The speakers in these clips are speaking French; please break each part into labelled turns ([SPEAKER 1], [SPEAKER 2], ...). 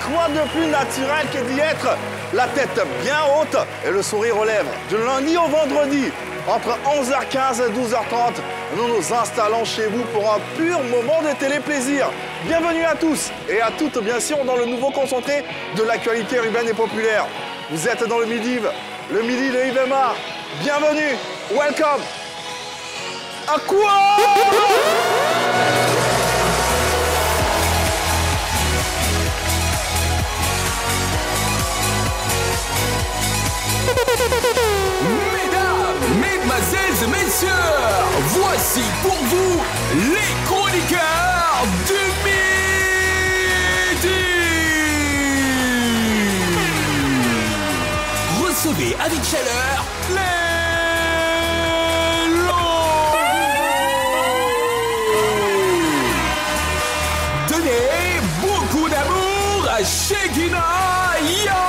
[SPEAKER 1] quoi de plus naturel que d'y être la tête bien haute et le sourire aux lèvres. Du lundi au vendredi, entre 11h15 et 12h30, nous nous installons chez vous pour un pur moment de téléplaisir. Bienvenue à tous et à toutes, bien sûr, dans le nouveau concentré de l'actualité urbaine et populaire. Vous êtes dans le midi de Yves Aymar. Bienvenue, welcome. À quoi?
[SPEAKER 2] Mesdames, mesdemoiselles et messieurs, voici pour vous les chroniqueurs du midi. Recevez avec chaleur les lobes. Donnez beaucoup d'amour à Shekinah Yato.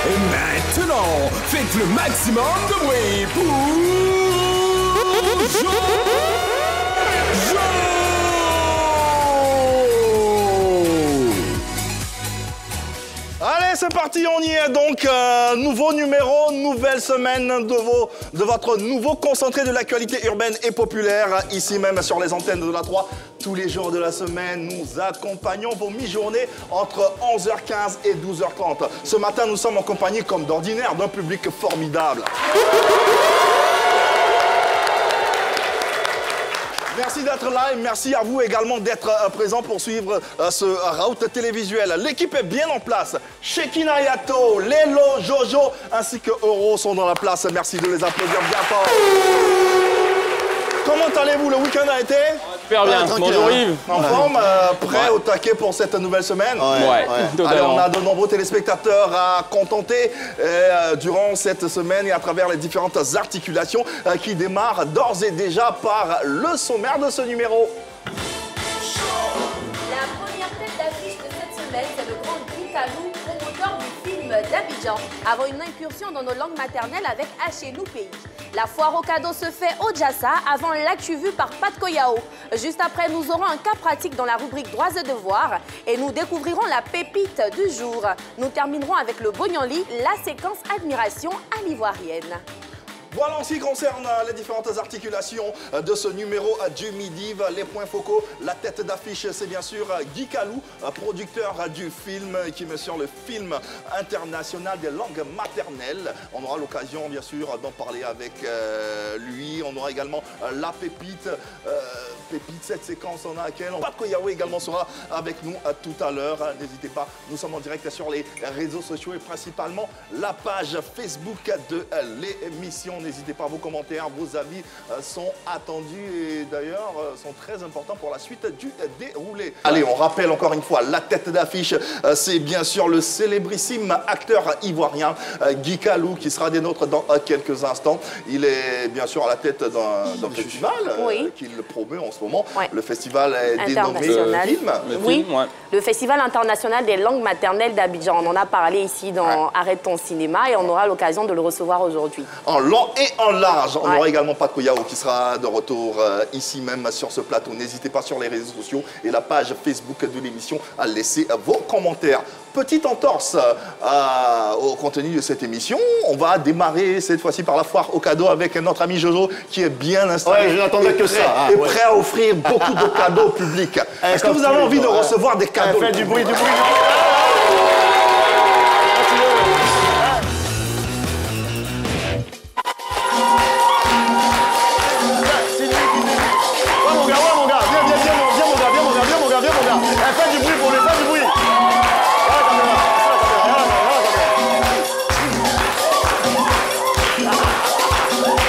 [SPEAKER 2] Et maintenant, faites le maximum de bruit pour Jo.
[SPEAKER 1] Allez, c'est parti, on y est donc. Nouveau numéro, nouvelle semaine de votre nouveau concentré de l'actualité urbaine et populaire, ici même sur les antennes de la 3. Tous les jours de la semaine, nous accompagnons vos mi-journées entre 11h15 et 12h30. Ce matin, nous sommes en compagnie, comme d'ordinaire, d'un public formidable. Merci d'être là et merci à vous également d'être présent pour suivre ce route télévisuel. L'équipe est bien en place. Shekinah Yato, Lélo, Jojo ainsi que Euro sont dans la place. Merci de les applaudir bien fort. Comment allez-vous? Le week-end a été?
[SPEAKER 3] Super bien. Bonjour Yves.
[SPEAKER 1] En forme, prêt au taquet pour cette nouvelle semaine?
[SPEAKER 3] Ouais.
[SPEAKER 1] Allez, on a de nombreux téléspectateurs à contenter durant cette semaine et à travers les différentes articulations qui démarrent d'ores et déjà par le sommaire de ce numéro.
[SPEAKER 4] La première tête d'affiche de cette semaine, c'est le grand Guy Kalou, promoteur du film d'Abidjan, avant une incursion dans nos langues maternelles avec Haché-nous Pays. La foire au cadeau se fait au Djassa avant l'actu vu par Pat Koyao. Juste après, nous aurons un cas pratique dans la rubrique Droits et Devoirs et nous découvrirons la pépite du jour. Nous terminerons avec le Bognoli, la séquence Admiration à l'ivoirienne.
[SPEAKER 1] Voilà en ce qui concerne les différentes articulations de ce numéro du midi. Les points focaux, la tête d'affiche, c'est bien sûr Guy Kalou, producteur du film qui met sur le film international des langues maternelles. On aura l'occasion, bien sûr, d'en parler avec lui. On aura également la pépite. Pépite, cette séquence en laquelle Pat Koyao également sera avec nous tout à l'heure. N'hésitez pas, nous sommes en direct sur les réseaux sociaux et principalement la page Facebook de l'émission. N'hésitez pas, vos commentaires, vos avis sont attendus et d'ailleurs sont très importants pour la suite du déroulé. Allez, on rappelle encore une fois, la tête d'affiche, c'est bien sûr le célébrissime acteur ivoirien Guy Kalou qui sera des nôtres dans quelques instants. Il est bien sûr à la tête d'un festival qu'il promeut en ce moment.
[SPEAKER 4] Ouais.
[SPEAKER 1] Le festival est dénommé Film.
[SPEAKER 4] Le Festival international des langues maternelles d'Abidjan. On en a parlé ici dans Arrête ton cinéma et on aura l'occasion de le recevoir aujourd'hui.
[SPEAKER 1] En long et en large. On aura également Pat Koyao qui sera de retour ici même sur ce plateau. N'hésitez pas sur les réseaux sociaux et la page Facebook de l'émission à laisser vos commentaires. Petite entorse au contenu de cette émission. On va démarrer cette fois-ci par la foire au cadeau avec notre ami Jojo qui est bien installé.
[SPEAKER 5] Ouais, je n'attendais que ça.
[SPEAKER 1] Et prêt à offrir beaucoup de cadeaux au public. Est-ce que vous avez envie de recevoir des cadeaux?
[SPEAKER 5] Faites du bruit, du bruit. Faites du bruit pour lui, faites du bruit.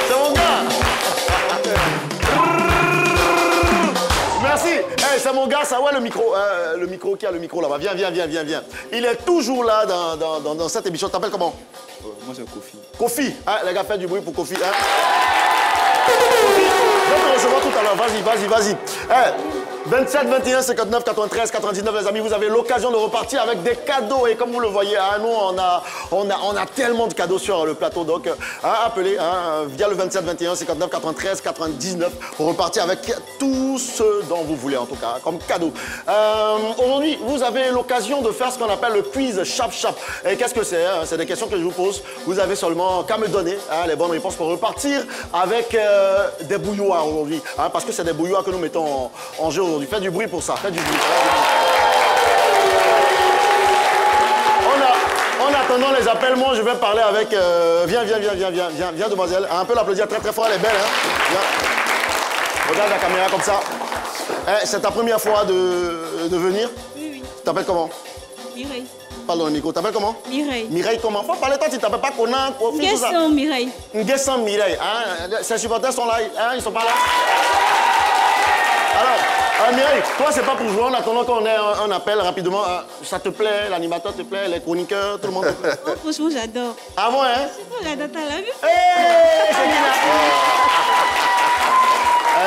[SPEAKER 5] C'est mon gars. Merci. Hey, c'est mon gars, ça ouais le micro. Le micro qui a le micro là-bas. Viens. Il est toujours là dans cette émission. Tu t'appelles comment?
[SPEAKER 3] Moi c'est Kofi.
[SPEAKER 5] Kofi. Hein, les gars, faites du bruit pour Kofi. Hein. Je vais te recevoir tout à l'heure. Vas-y. Hey, 27, 21, 59, 93, 99, les amis, vous avez l'occasion de repartir avec des cadeaux. Et comme vous le voyez, hein, nous, on a tellement de cadeaux sur le plateau. Donc, appelez via le 27, 21, 59, 93, 99 pour repartir avec tout ce dont vous voulez, en tout cas, comme cadeau. Aujourd'hui, vous avez l'occasion de faire ce qu'on appelle le quiz Chap-Chap. Et qu'est-ce que c'est? C'est des questions que je vous pose. Vous avez seulement qu'à me donner les bonnes réponses pour repartir avec des bouilloires aujourd'hui. Hein, parce que c'est des bouilloires que nous mettons en jeu aujourd'hui. Faites du bruit pour ça, faites du bruit. En attendant les appels, moi je vais parler avec... viens, demoiselle. Un peu l'applaudir très très fort, elle est belle. Hein? Viens. Regarde la caméra comme ça. C'est ta première fois de venir?
[SPEAKER 6] Oui.
[SPEAKER 5] Tu t'appelles comment?
[SPEAKER 6] Mireille.
[SPEAKER 5] Parle dans le micro. Tu t'appelles comment?
[SPEAKER 6] Mireille.
[SPEAKER 5] Mireille comment? Faut parler toi, tu t'appelles pas Conan, Kofi, tout ça.
[SPEAKER 6] Nguessan Mireille.
[SPEAKER 5] Nguessan Mireille. Hein? Ses supporters sont là, hein? Ils sont pas là? Alors, Mireille, toi, c'est pas pour jouer. En attendant qu'on ait un appel rapidement. Ça te plaît? L'animateur te plaît? Les chroniqueurs? Tout le monde te plaît?
[SPEAKER 6] Oh, franchement, j'adore.
[SPEAKER 5] Ah bon, hein?
[SPEAKER 6] Oh, j'adore ta live.
[SPEAKER 5] Hey, c'est Nina.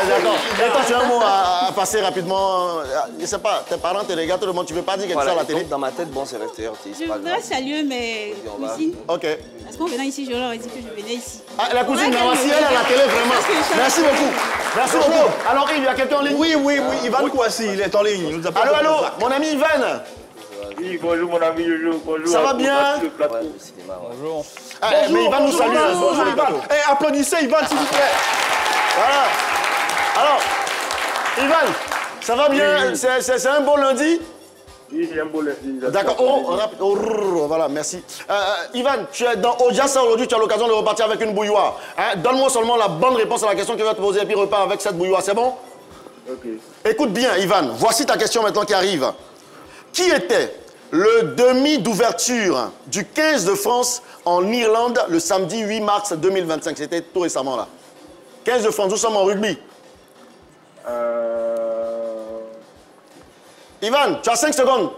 [SPEAKER 5] D'accord. Et toi, tu as un mot à passer rapidement. Je sais pas, tes parents, tes regards, tout le monde, tu veux pas dire quelque chose à la télé?
[SPEAKER 7] Dans ma tête, bon, c'est resté artiste.
[SPEAKER 6] Je voudrais saluer mes cousines.
[SPEAKER 5] Ok.
[SPEAKER 6] Parce qu'en venant ici, je leur ai dit que je venais ici.
[SPEAKER 5] Ah, la cousine Nawassi, elle à la télé, vraiment. Merci beaucoup. Merci beaucoup. Alors, il y a quelqu'un en ligne?
[SPEAKER 1] Oui, Ivan Kouassi, il est en ligne. Il nous appelle.
[SPEAKER 5] Allô, mon ami Ivan.
[SPEAKER 8] Oui, bonjour mon ami Jojo, bonjour.
[SPEAKER 5] Ça va bien?
[SPEAKER 3] Bonjour.
[SPEAKER 5] Mais Ivan nous salue.
[SPEAKER 1] Bonjour, Ivan. Applaudissez Ivan, s'il vous plaît.
[SPEAKER 5] Voilà. Alors, Ivan, ça va bien? C'est un bon lundi?
[SPEAKER 8] Oui, c'est un beau lundi.
[SPEAKER 5] D'accord. Voilà, merci. Ivan, tu es dans Ojassa aujourd'hui, tu as l'occasion de repartir avec une bouilloire. Hein? Donne-moi seulement la bonne réponse à la question que je vais te poser et puis repars avec cette bouilloire, c'est bon?
[SPEAKER 8] Ok.
[SPEAKER 5] Écoute bien, Ivan, voici ta question maintenant qui arrive. Qui était le demi d'ouverture du 15 de France en Irlande le samedi 8 mars 2025? C'était tout récemment là. 15 de France, nous sommes en rugby. Ivan, tu as 5 secondes.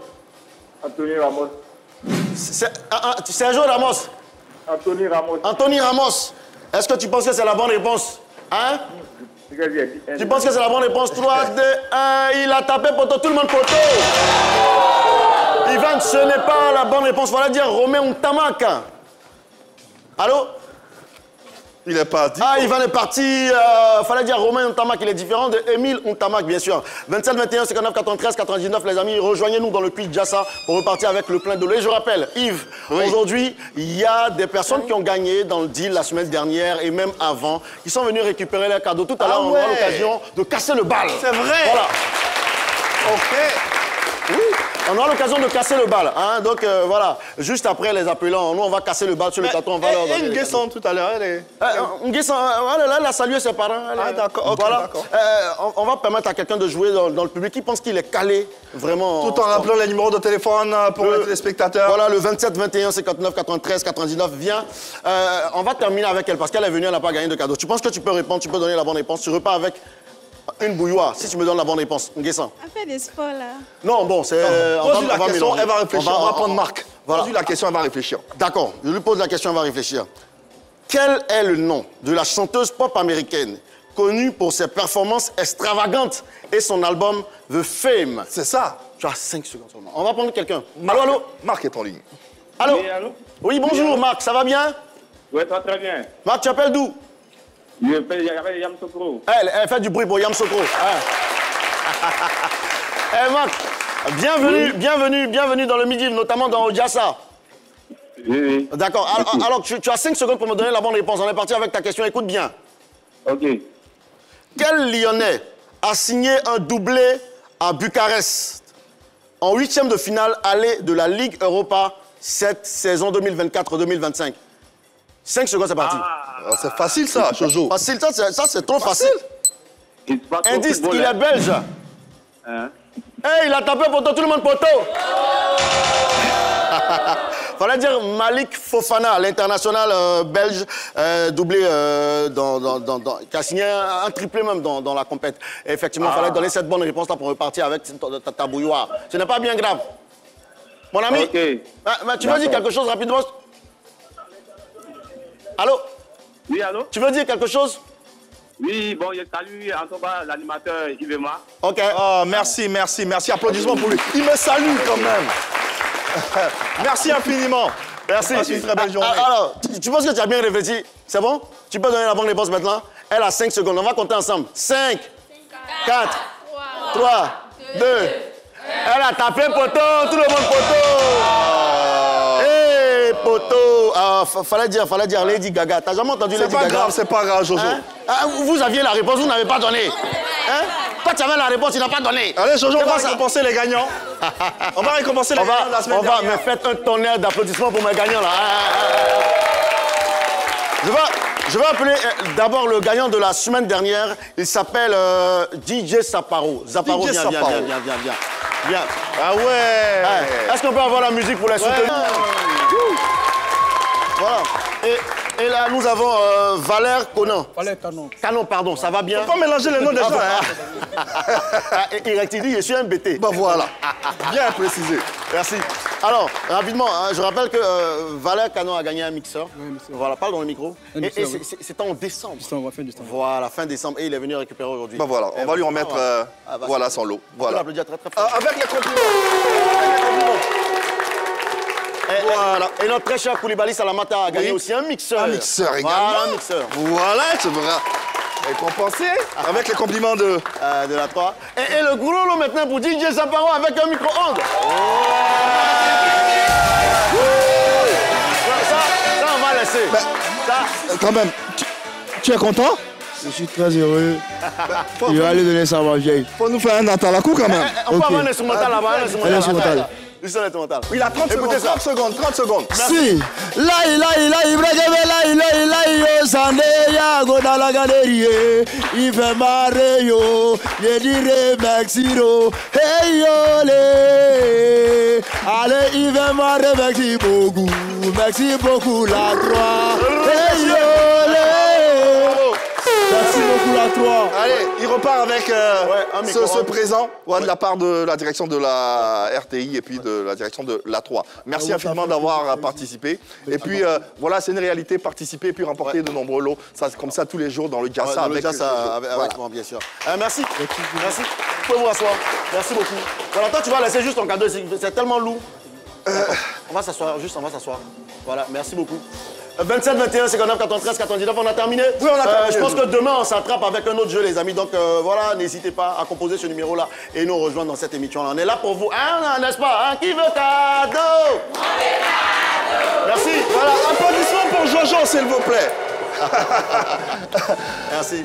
[SPEAKER 8] Anthony Ramos.
[SPEAKER 5] Sergio Ramos.
[SPEAKER 8] Anthony Ramos.
[SPEAKER 5] Anthony Ramos. Est-ce que tu penses que c'est la bonne réponse? Hein? Tu penses que c'est la bonne réponse? 3, 2, 1. Il a tapé poteau, tout le monde poteau. Ivan, ce n'est pas la bonne réponse. Voilà dire Romain Ntamak. Allô?
[SPEAKER 1] Il est parti.
[SPEAKER 5] Ah, Ivan est parti. Fallait dire Romain Ntamak. Il est différent de Émile Ntamak, bien sûr. 27, 21, 59, 93, 99, les amis. Rejoignez-nous dans le quiz Jassa pour repartir avec le plein de l'eau. Et je rappelle, Yves, aujourd'hui, il y a des personnes qui ont gagné dans le deal la semaine dernière et même avant, qui sont venus récupérer leurs cadeaux. Tout à l'heure, on aura l'occasion de casser le bal.
[SPEAKER 1] C'est vrai.
[SPEAKER 5] Voilà.
[SPEAKER 1] OK.
[SPEAKER 5] Oui, on aura l'occasion de casser le bal. Hein? Donc voilà, juste après les appelants, nous on va casser le bal sur le plateau. On va leur donner.
[SPEAKER 1] Nguessan tout à l'heure, elle est.
[SPEAKER 5] Nguessan, elle a salué ses parents.
[SPEAKER 1] D'accord, ok,
[SPEAKER 5] voilà.
[SPEAKER 1] d'accord.
[SPEAKER 5] On va permettre à quelqu'un de jouer dans le public qui pense qu'il est calé, vraiment.
[SPEAKER 1] Tout en rappelant les numéros de téléphone pour les téléspectateurs.
[SPEAKER 5] Voilà, le 27, 21, 59, 93, 99, viens. On va terminer avec elle parce qu'elle est venue, elle n'a pas gagné de cadeau. Tu penses que tu peux répondre, tu peux donner la bonne réponse, tu repars avec une bouilloire, si tu me donnes la bonne réponse. Nguessan.
[SPEAKER 6] On fait des sports là.
[SPEAKER 5] Non, bon, c'est...
[SPEAKER 1] Pose-lui la question, elle va réfléchir. On va prendre Marc.
[SPEAKER 5] Voilà.
[SPEAKER 1] Pose-lui la question, elle va réfléchir.
[SPEAKER 5] D'accord, je lui pose la question, elle va réfléchir. Quel est le nom de la chanteuse pop américaine connue pour ses performances extravagantes et son album The Fame?
[SPEAKER 1] C'est ça.
[SPEAKER 5] Tu as 5 secondes seulement. On va prendre quelqu'un.
[SPEAKER 1] Marc,
[SPEAKER 5] Allô?
[SPEAKER 1] Marc est en ligne.
[SPEAKER 5] Allô?
[SPEAKER 8] Oui, allô?
[SPEAKER 5] Oui, bonjour Marc, ça va bien?
[SPEAKER 8] Oui, ça va très bien.
[SPEAKER 5] Marc, tu appelles d'où?
[SPEAKER 8] Je m'appelle Yam Sokro.
[SPEAKER 5] Elle fait du bruit pour Yam Sokro. Marc, bienvenue dans le Midi, notamment dans Ojassa.
[SPEAKER 8] Oui.
[SPEAKER 5] D'accord, alors tu as 5 secondes pour me donner la bonne réponse. On est parti avec ta question, écoute bien.
[SPEAKER 8] Ok.
[SPEAKER 5] Quel Lyonnais a signé un doublé à Bucarest en 8e de finale aller de la Ligue Europa cette saison 2024-2025? 5 secondes, c'est parti.
[SPEAKER 1] C'est facile ça, Jojo.
[SPEAKER 5] Facile, ça c'est trop facile. Indice, il est belge.
[SPEAKER 8] Hein?
[SPEAKER 5] Hey, il a tapé poteau, tout le monde poteau. Fallait dire Malik Fofana, l'international belge, doublé, qui a signé un triplé même dans la compète. Et effectivement, il fallait donner cette bonne réponse là pour repartir avec ta bouilloire. Ce n'est pas bien grave. Mon ami,
[SPEAKER 8] okay.
[SPEAKER 5] Tu veux dire quelque chose rapidement? Allô?
[SPEAKER 8] Oui, allô?
[SPEAKER 5] Tu veux dire quelque chose?
[SPEAKER 8] Oui, bon, je salue en tout cas l'animateur Yvema.
[SPEAKER 5] Ok.
[SPEAKER 1] Oh, merci, merci, merci. Applaudissements pour lui. Il me salue quand même. Merci infiniment.
[SPEAKER 5] Merci.
[SPEAKER 1] Passe une très belle journée.
[SPEAKER 5] Alors, tu penses que tu as bien réfléchi? C'est bon? Tu peux donner la bonne réponse maintenant? Elle a 5 secondes. On va compter ensemble. 5, 4, 3, 2. Elle a tapé poteau. Tout le monde poteau. Hé, poteau. Fallait dire Lady Gaga. T'as jamais entendu Lady Gaga?
[SPEAKER 1] C'est pas grave, Jojo.
[SPEAKER 5] Hein? Vous aviez la réponse, vous n'avez pas donné. Hein? Toi, tu avais la réponse, tu n'as pas donné.
[SPEAKER 1] Allez, Jojo, on va récompenser les gagnants. On va récompenser les gagnants de la semaine dernière.
[SPEAKER 5] Mais faites un tonnerre d'applaudissements pour mes gagnants, là. Je vais appeler d'abord le gagnant de la semaine dernière. Il s'appelle DJ Saparo. Zaparo, viens.
[SPEAKER 1] Ah ouais.
[SPEAKER 5] Est-ce qu'on peut avoir la musique pour la soutenir? Voilà. Et là, nous avons Valère Conan.
[SPEAKER 7] Valère Canon.
[SPEAKER 5] Canon, pardon, ça va bien?
[SPEAKER 1] Faut pas mélanger les noms des gens.
[SPEAKER 5] Il rectifie, je suis un BT.
[SPEAKER 1] Bah voilà. Bien précisé.
[SPEAKER 5] Merci. Alors, rapidement, je rappelle que Valère Canon a gagné un mixeur. Oui, voilà, parle dans le micro. Et c'était en décembre.
[SPEAKER 7] Fin décembre.
[SPEAKER 5] Voilà, fin décembre. Et il est venu récupérer aujourd'hui.
[SPEAKER 1] Bah voilà, on va lui remettre voilà son lot. Voilà.
[SPEAKER 5] On peut l'applaudir très fort.
[SPEAKER 1] Avec les compliments. Voilà.
[SPEAKER 5] Et notre très cher Koulibaly Salamata a gagné aussi un mixeur.
[SPEAKER 1] Un mixeur également.
[SPEAKER 5] Voilà, un mixeur.
[SPEAKER 1] Voilà, tu verras. Récompensé avec les compliments de
[SPEAKER 5] la 3. Et le gros lot maintenant pour DJ Zaparo avec un micro-ondes. Ça, on va laisser.
[SPEAKER 1] Quand même, tu es content?
[SPEAKER 7] Je suis très heureux. Il va aller donner ça à ma vieille.
[SPEAKER 1] Faut nous faire un atalakou quand même.
[SPEAKER 5] On peut avoir un instrumental là-bas.
[SPEAKER 7] Un instrumental.
[SPEAKER 5] Il a 30 secondes. 30 secondes.
[SPEAKER 7] Merci. Il fait marrer yo. Je dirais merci yo. Hey yo le. Allez, il fait marrer, merci beaucoup. Merci beaucoup la croix. Hey yo le. Merci beaucoup la 3.
[SPEAKER 1] Allez, il repart avec ce présent de la part de la direction de la RTI et puis de la direction de la 3. Merci infiniment d'avoir participé. Et puis voilà, c'est une réalité, participer et puis remporter de nombreux lots. Ça, comme ça tous les jours dans le Jassa.
[SPEAKER 5] Avec moi, bien sûr. Merci. Merci. Vous pouvez vous rasseoir. Merci beaucoup. Voilà, toi, tu vas laisser juste ton cadeau. C'est tellement lourd. On va s'asseoir, on va s'asseoir. Voilà, merci beaucoup. 27, 21, 59, 93, 99, on a terminé.
[SPEAKER 1] Oui, on a terminé.
[SPEAKER 5] Je pense que demain, on s'attrape avec un autre jeu, les amis. Donc voilà, n'hésitez pas à composer ce numéro-là et nous rejoindre dans cette émission-là. On est là pour vous, hein, n'est-ce pas, hein? Qui veut cadeau? Merci.
[SPEAKER 1] Voilà, applaudissements pour Jojo, s'il vous plaît.
[SPEAKER 5] Merci.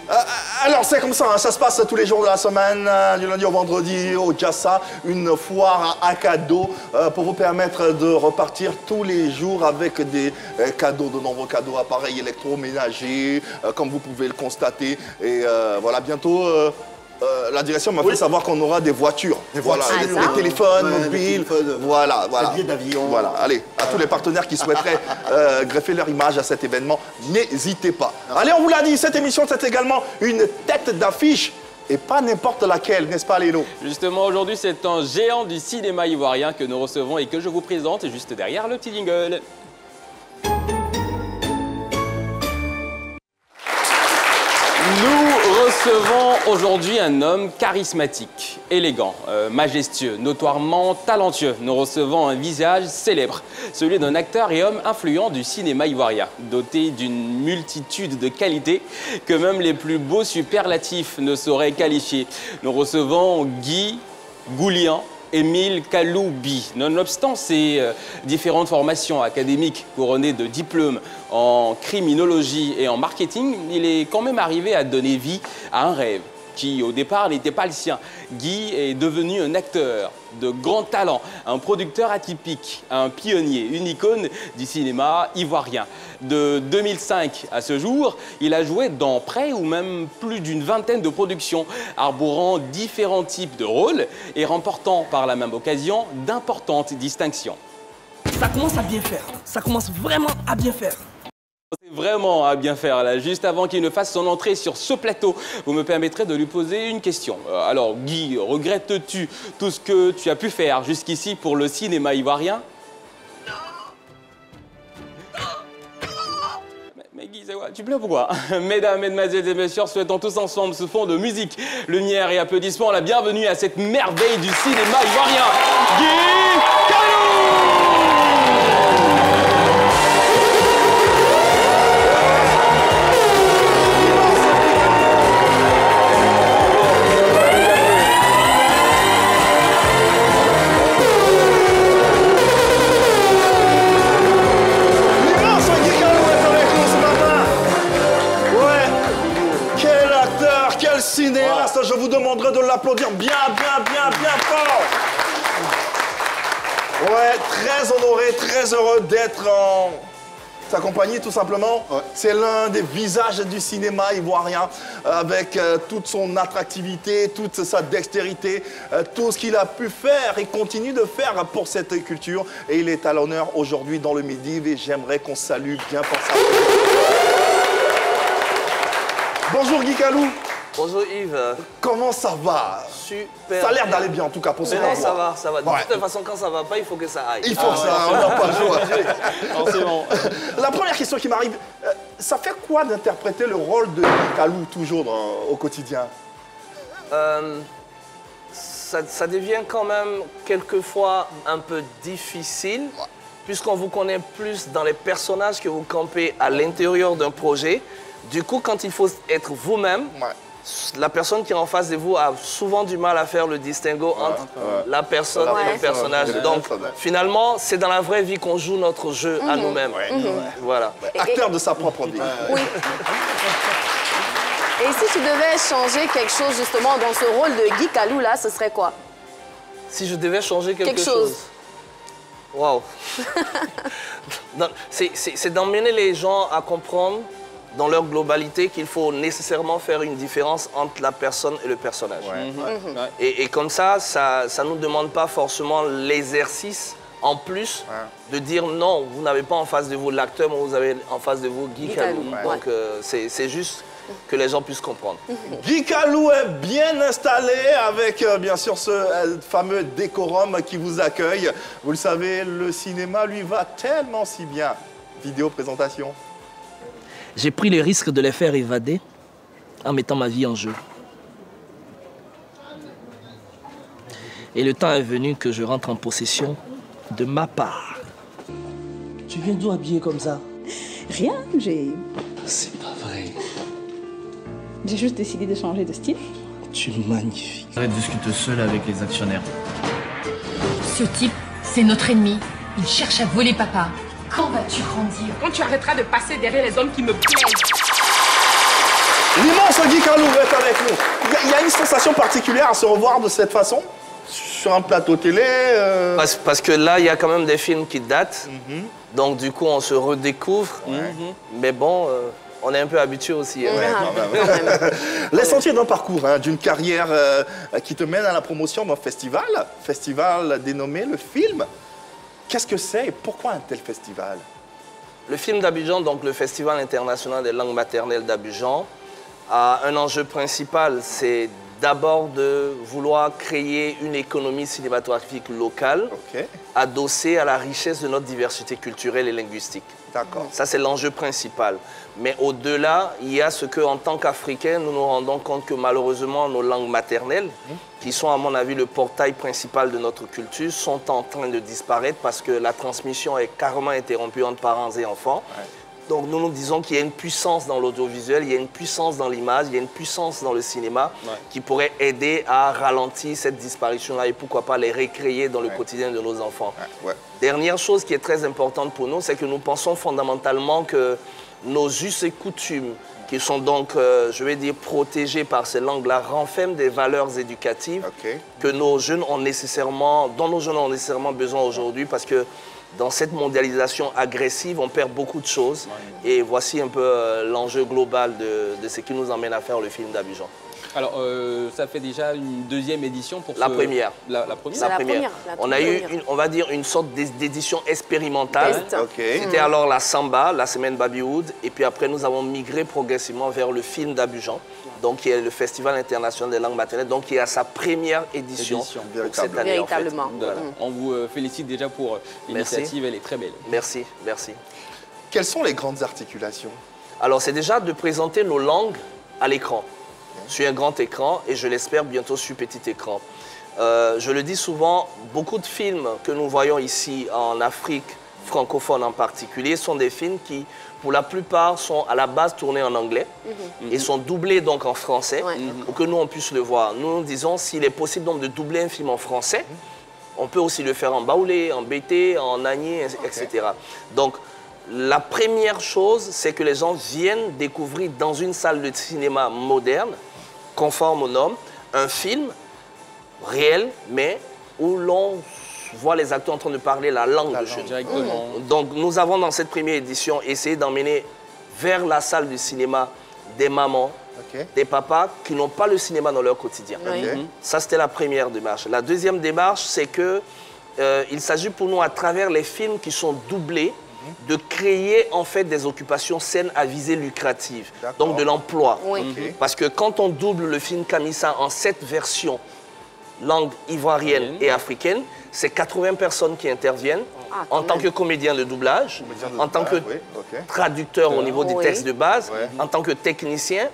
[SPEAKER 1] Alors c'est comme ça, hein, ça se passe tous les jours de la semaine, du lundi au vendredi au Jassa, une foire à cadeaux pour vous permettre de repartir tous les jours avec des cadeaux, de nombreux cadeaux, appareils électroménagers, comme vous pouvez le constater. Et voilà, bientôt... la direction m'a fait savoir qu'on aura des voitures. Des téléphones mobiles. Voilà.
[SPEAKER 5] Des billets d'avion.
[SPEAKER 1] Voilà, allez, à tous les partenaires qui souhaiteraient greffer leur image à cet événement, n'hésitez pas. Allez, on vous l'a dit, cette émission, c'est également une tête d'affiche. Et pas n'importe laquelle, n'est-ce pas Lélo?
[SPEAKER 3] Justement, aujourd'hui, c'est un géant du cinéma ivoirien que nous recevons et que je vous présente juste derrière le petit jingle. Nous recevons aujourd'hui un homme charismatique, élégant, majestueux, notoirement talentueux. Nous recevons un visage célèbre, celui d'un acteur et homme influent du cinéma ivoirien, doté d'une multitude de qualités que même les plus beaux superlatifs ne sauraient qualifier. Nous recevons Guy Goulian, Émile Kaloubi. Nonobstant ses différentes formations académiques couronnées de diplômes en criminologie et en marketing, il est quand même arrivé à donner vie à un rêve qui, au départ, n'était pas le sien. Guy est devenu un acteur de grand talent, un producteur atypique, un pionnier, une icône du cinéma ivoirien. De 2005 à ce jour, il a joué dans près ou même plus d'une vingtaine de productions, arborant différents types de rôles et remportant par la même occasion d'importantes distinctions.
[SPEAKER 9] Ça commence à bien faire, ça commence vraiment à bien faire.
[SPEAKER 3] C'est vraiment à bien faire là. Juste avant qu'il ne fasse son entrée sur ce plateau, vous me permettrez de lui poser une question. Alors Guy, regrettes-tu tout ce que tu as pu faire jusqu'ici pour le cinéma ivoirien? Mais Guy, c'est quoi? Tu plais pourquoi? Mesdames, mesdemoiselles et messieurs, souhaitons tous ensemble ce fond de musique, lumière et applaudissements la bienvenue à cette merveille du cinéma ivoirien, Guy Kalou!
[SPEAKER 1] Cinéaste, je vous demanderai de l'applaudir bien fort. Ouais, très honoré, très heureux d'être en sa compagnie, tout simplement. Ouais. C'est l'un des visages du cinéma ivoirien, avec toute son attractivité, toute sa dextérité, tout ce qu'il a pu faire et continue de faire pour cette culture. Et il est à l'honneur aujourd'hui dans le Midi, et j'aimerais qu'on salue bien fort ça. Bonjour Guy Kalou.
[SPEAKER 10] Bonjour Yves.
[SPEAKER 1] Comment ça va?
[SPEAKER 10] Super.
[SPEAKER 1] Ça a l'air d'aller bien en tout cas pour ce moment.
[SPEAKER 10] Ça va, ça va. De toute façon, quand ça va pas, il faut que ça aille.
[SPEAKER 1] Il faut que ça, on n'a pas le choix. Forcément. La première question qui m'arrive, ça fait quoi d'interpréter le rôle de Kalou toujours au quotidien?
[SPEAKER 10] Ça devient quand même quelquefois un peu difficile, puisqu'on vous connaît plus dans les personnages que vous campez à l'intérieur d'un projet. Du coup, quand il faut être vous-même, la personne qui est en face de vous a souvent du mal à faire le distinguo entre la personne et le personnage. Donc, finalement, c'est dans la vraie vie qu'on joue notre jeu à nous-mêmes. Voilà.
[SPEAKER 1] Acteur de sa propre vie.
[SPEAKER 4] Oui. Et si tu devais changer quelque chose justement dans ce rôle de Guy Kalou, là, ce serait quoi?
[SPEAKER 10] Si je devais changer quelque chose. Waouh. C'est d'emmener les gens à comprendre dans leur globalité qu'il faut nécessairement faire une différence entre la personne et le personnage. Et comme ça ne nous demande pas forcément l'exercice en plus de dire non, vous n'avez pas en face de vous l'acteur, mais vous avez en face de vous Guy Kalou. Donc c'est juste que les gens puissent comprendre.
[SPEAKER 1] Guy Kalou est bien installé avec bien sûr ce fameux décorum qui vous accueille. Vous le savez, le cinéma lui va tellement si bien. Vidéo présentation.
[SPEAKER 9] J'ai pris le risque de les faire évader en mettant ma vie en jeu. Et le temps est venu que je rentre en possession de ma part.
[SPEAKER 11] Tu viens d'où habillé comme ça?
[SPEAKER 6] Rien, j'ai
[SPEAKER 11] C'est pas vrai.
[SPEAKER 6] juste décidé de changer de style.
[SPEAKER 11] Tu es magnifique. Arrête de discuter seul avec les actionnaires.
[SPEAKER 12] Ce type, c'est notre ennemi. Il cherche à voler papa. Quand vas-tu grandir?
[SPEAKER 13] Quand tu arrêteras de passer derrière les hommes qui me plaisent.
[SPEAKER 1] L'immense Guy Kalou est avec nous. Il y a une sensation particulière à se revoir de cette façon sur un plateau télé.
[SPEAKER 10] Parce que là, il y a quand même des films qui datent. Donc du coup, on se redécouvre. Mais bon, on est un peu habitué aussi.
[SPEAKER 1] Les sentiers d'un parcours, d'une carrière qui te mène à la promotion d'un festival dénommé le film. Qu'est-ce que c'est et pourquoi un tel festival?
[SPEAKER 10] Le film d'Abidjan, donc le Festival international des langues maternelles d'Abidjan, a un enjeu principal, c'est d'abord de vouloir créer une économie cinématographique locale, adossée à la richesse de notre diversité culturelle et linguistique.
[SPEAKER 1] D'accord.
[SPEAKER 10] Ça, c'est l'enjeu principal. Mais au-delà, il y a ce qu'en tant qu'Africains, nous nous rendons compte que malheureusement, nos langues maternelles, qui sont à mon avis le portail principal de notre culture, sont en train de disparaître parce que la transmission est carrément interrompue entre parents et enfants. Donc nous nous disons qu'il y a une puissance dans l'audiovisuel, il y a une puissance dans l'image, il y a une puissance dans le cinéma qui pourrait aider à ralentir cette disparition-là et pourquoi pas les recréer dans le quotidien de nos enfants. Dernière chose qui est très importante pour nous, c'est que nous pensons fondamentalement que nos us et coutumes, qui sont donc, je vais dire, protégés par ces langues-là, renferment des valeurs éducatives que dont nos jeunes ont nécessairement besoin aujourd'hui parce que dans cette mondialisation agressive, on perd beaucoup de choses. Et voici un peu l'enjeu global de ce qui nous emmène à faire le film d'Abidjan.
[SPEAKER 3] Alors, ça fait déjà une deuxième édition pour
[SPEAKER 10] la première.
[SPEAKER 3] La
[SPEAKER 10] première. On a eu, on va dire, une sorte d'édition expérimentale. C'était alors la Samba, la semaine Babywood. Et puis après, nous avons migré progressivement vers le film d'Abidjan, donc qui est le Festival international des langues maternelles, donc qui est à sa première édition pour cette année.
[SPEAKER 4] Véritablement.
[SPEAKER 10] En fait. Voilà.
[SPEAKER 3] On vous félicite déjà pour l'initiative, elle est très belle.
[SPEAKER 10] Merci, merci.
[SPEAKER 1] Quelles sont les grandes articulations
[SPEAKER 10] Alors, c'est déjà de présenter nos langues à l'écran, sur un grand écran et je l'espère bientôt sur petit écran. Je le dis souvent, beaucoup de films que nous voyons ici en Afrique, francophone en particulier, sont des films qui, pour la plupart, sont à la base tournés en anglais et sont doublés donc en français pour que nous, on puisse le voir. Nous disons, s'il est possible donc de doubler un film en français, on peut aussi le faire en baoulé, en bété, en agné, etc. Donc, la première chose, c'est que les gens viennent découvrir dans une salle de cinéma moderne, conforme aux normes, un film réel, mais où l'on voit les acteurs en train de parler la langue de chez nous. Donc, nous avons dans cette première édition essayé d'emmener vers la salle du cinéma des mamans, des papas qui n'ont pas le cinéma dans leur quotidien. Ça, c'était la première démarche. La deuxième démarche, c'est que il s'agit pour nous, à travers les films qui sont doublés, de créer en fait des occupations saines à visée lucrative, donc de l'emploi. Parce que quand on double le film Kamissa en 7 versions, langue ivoirienne et africaine, c'est 80 personnes qui interviennent en tant que comédien de doublage, en tant que traducteur au niveau des textes de base, en tant que technicien,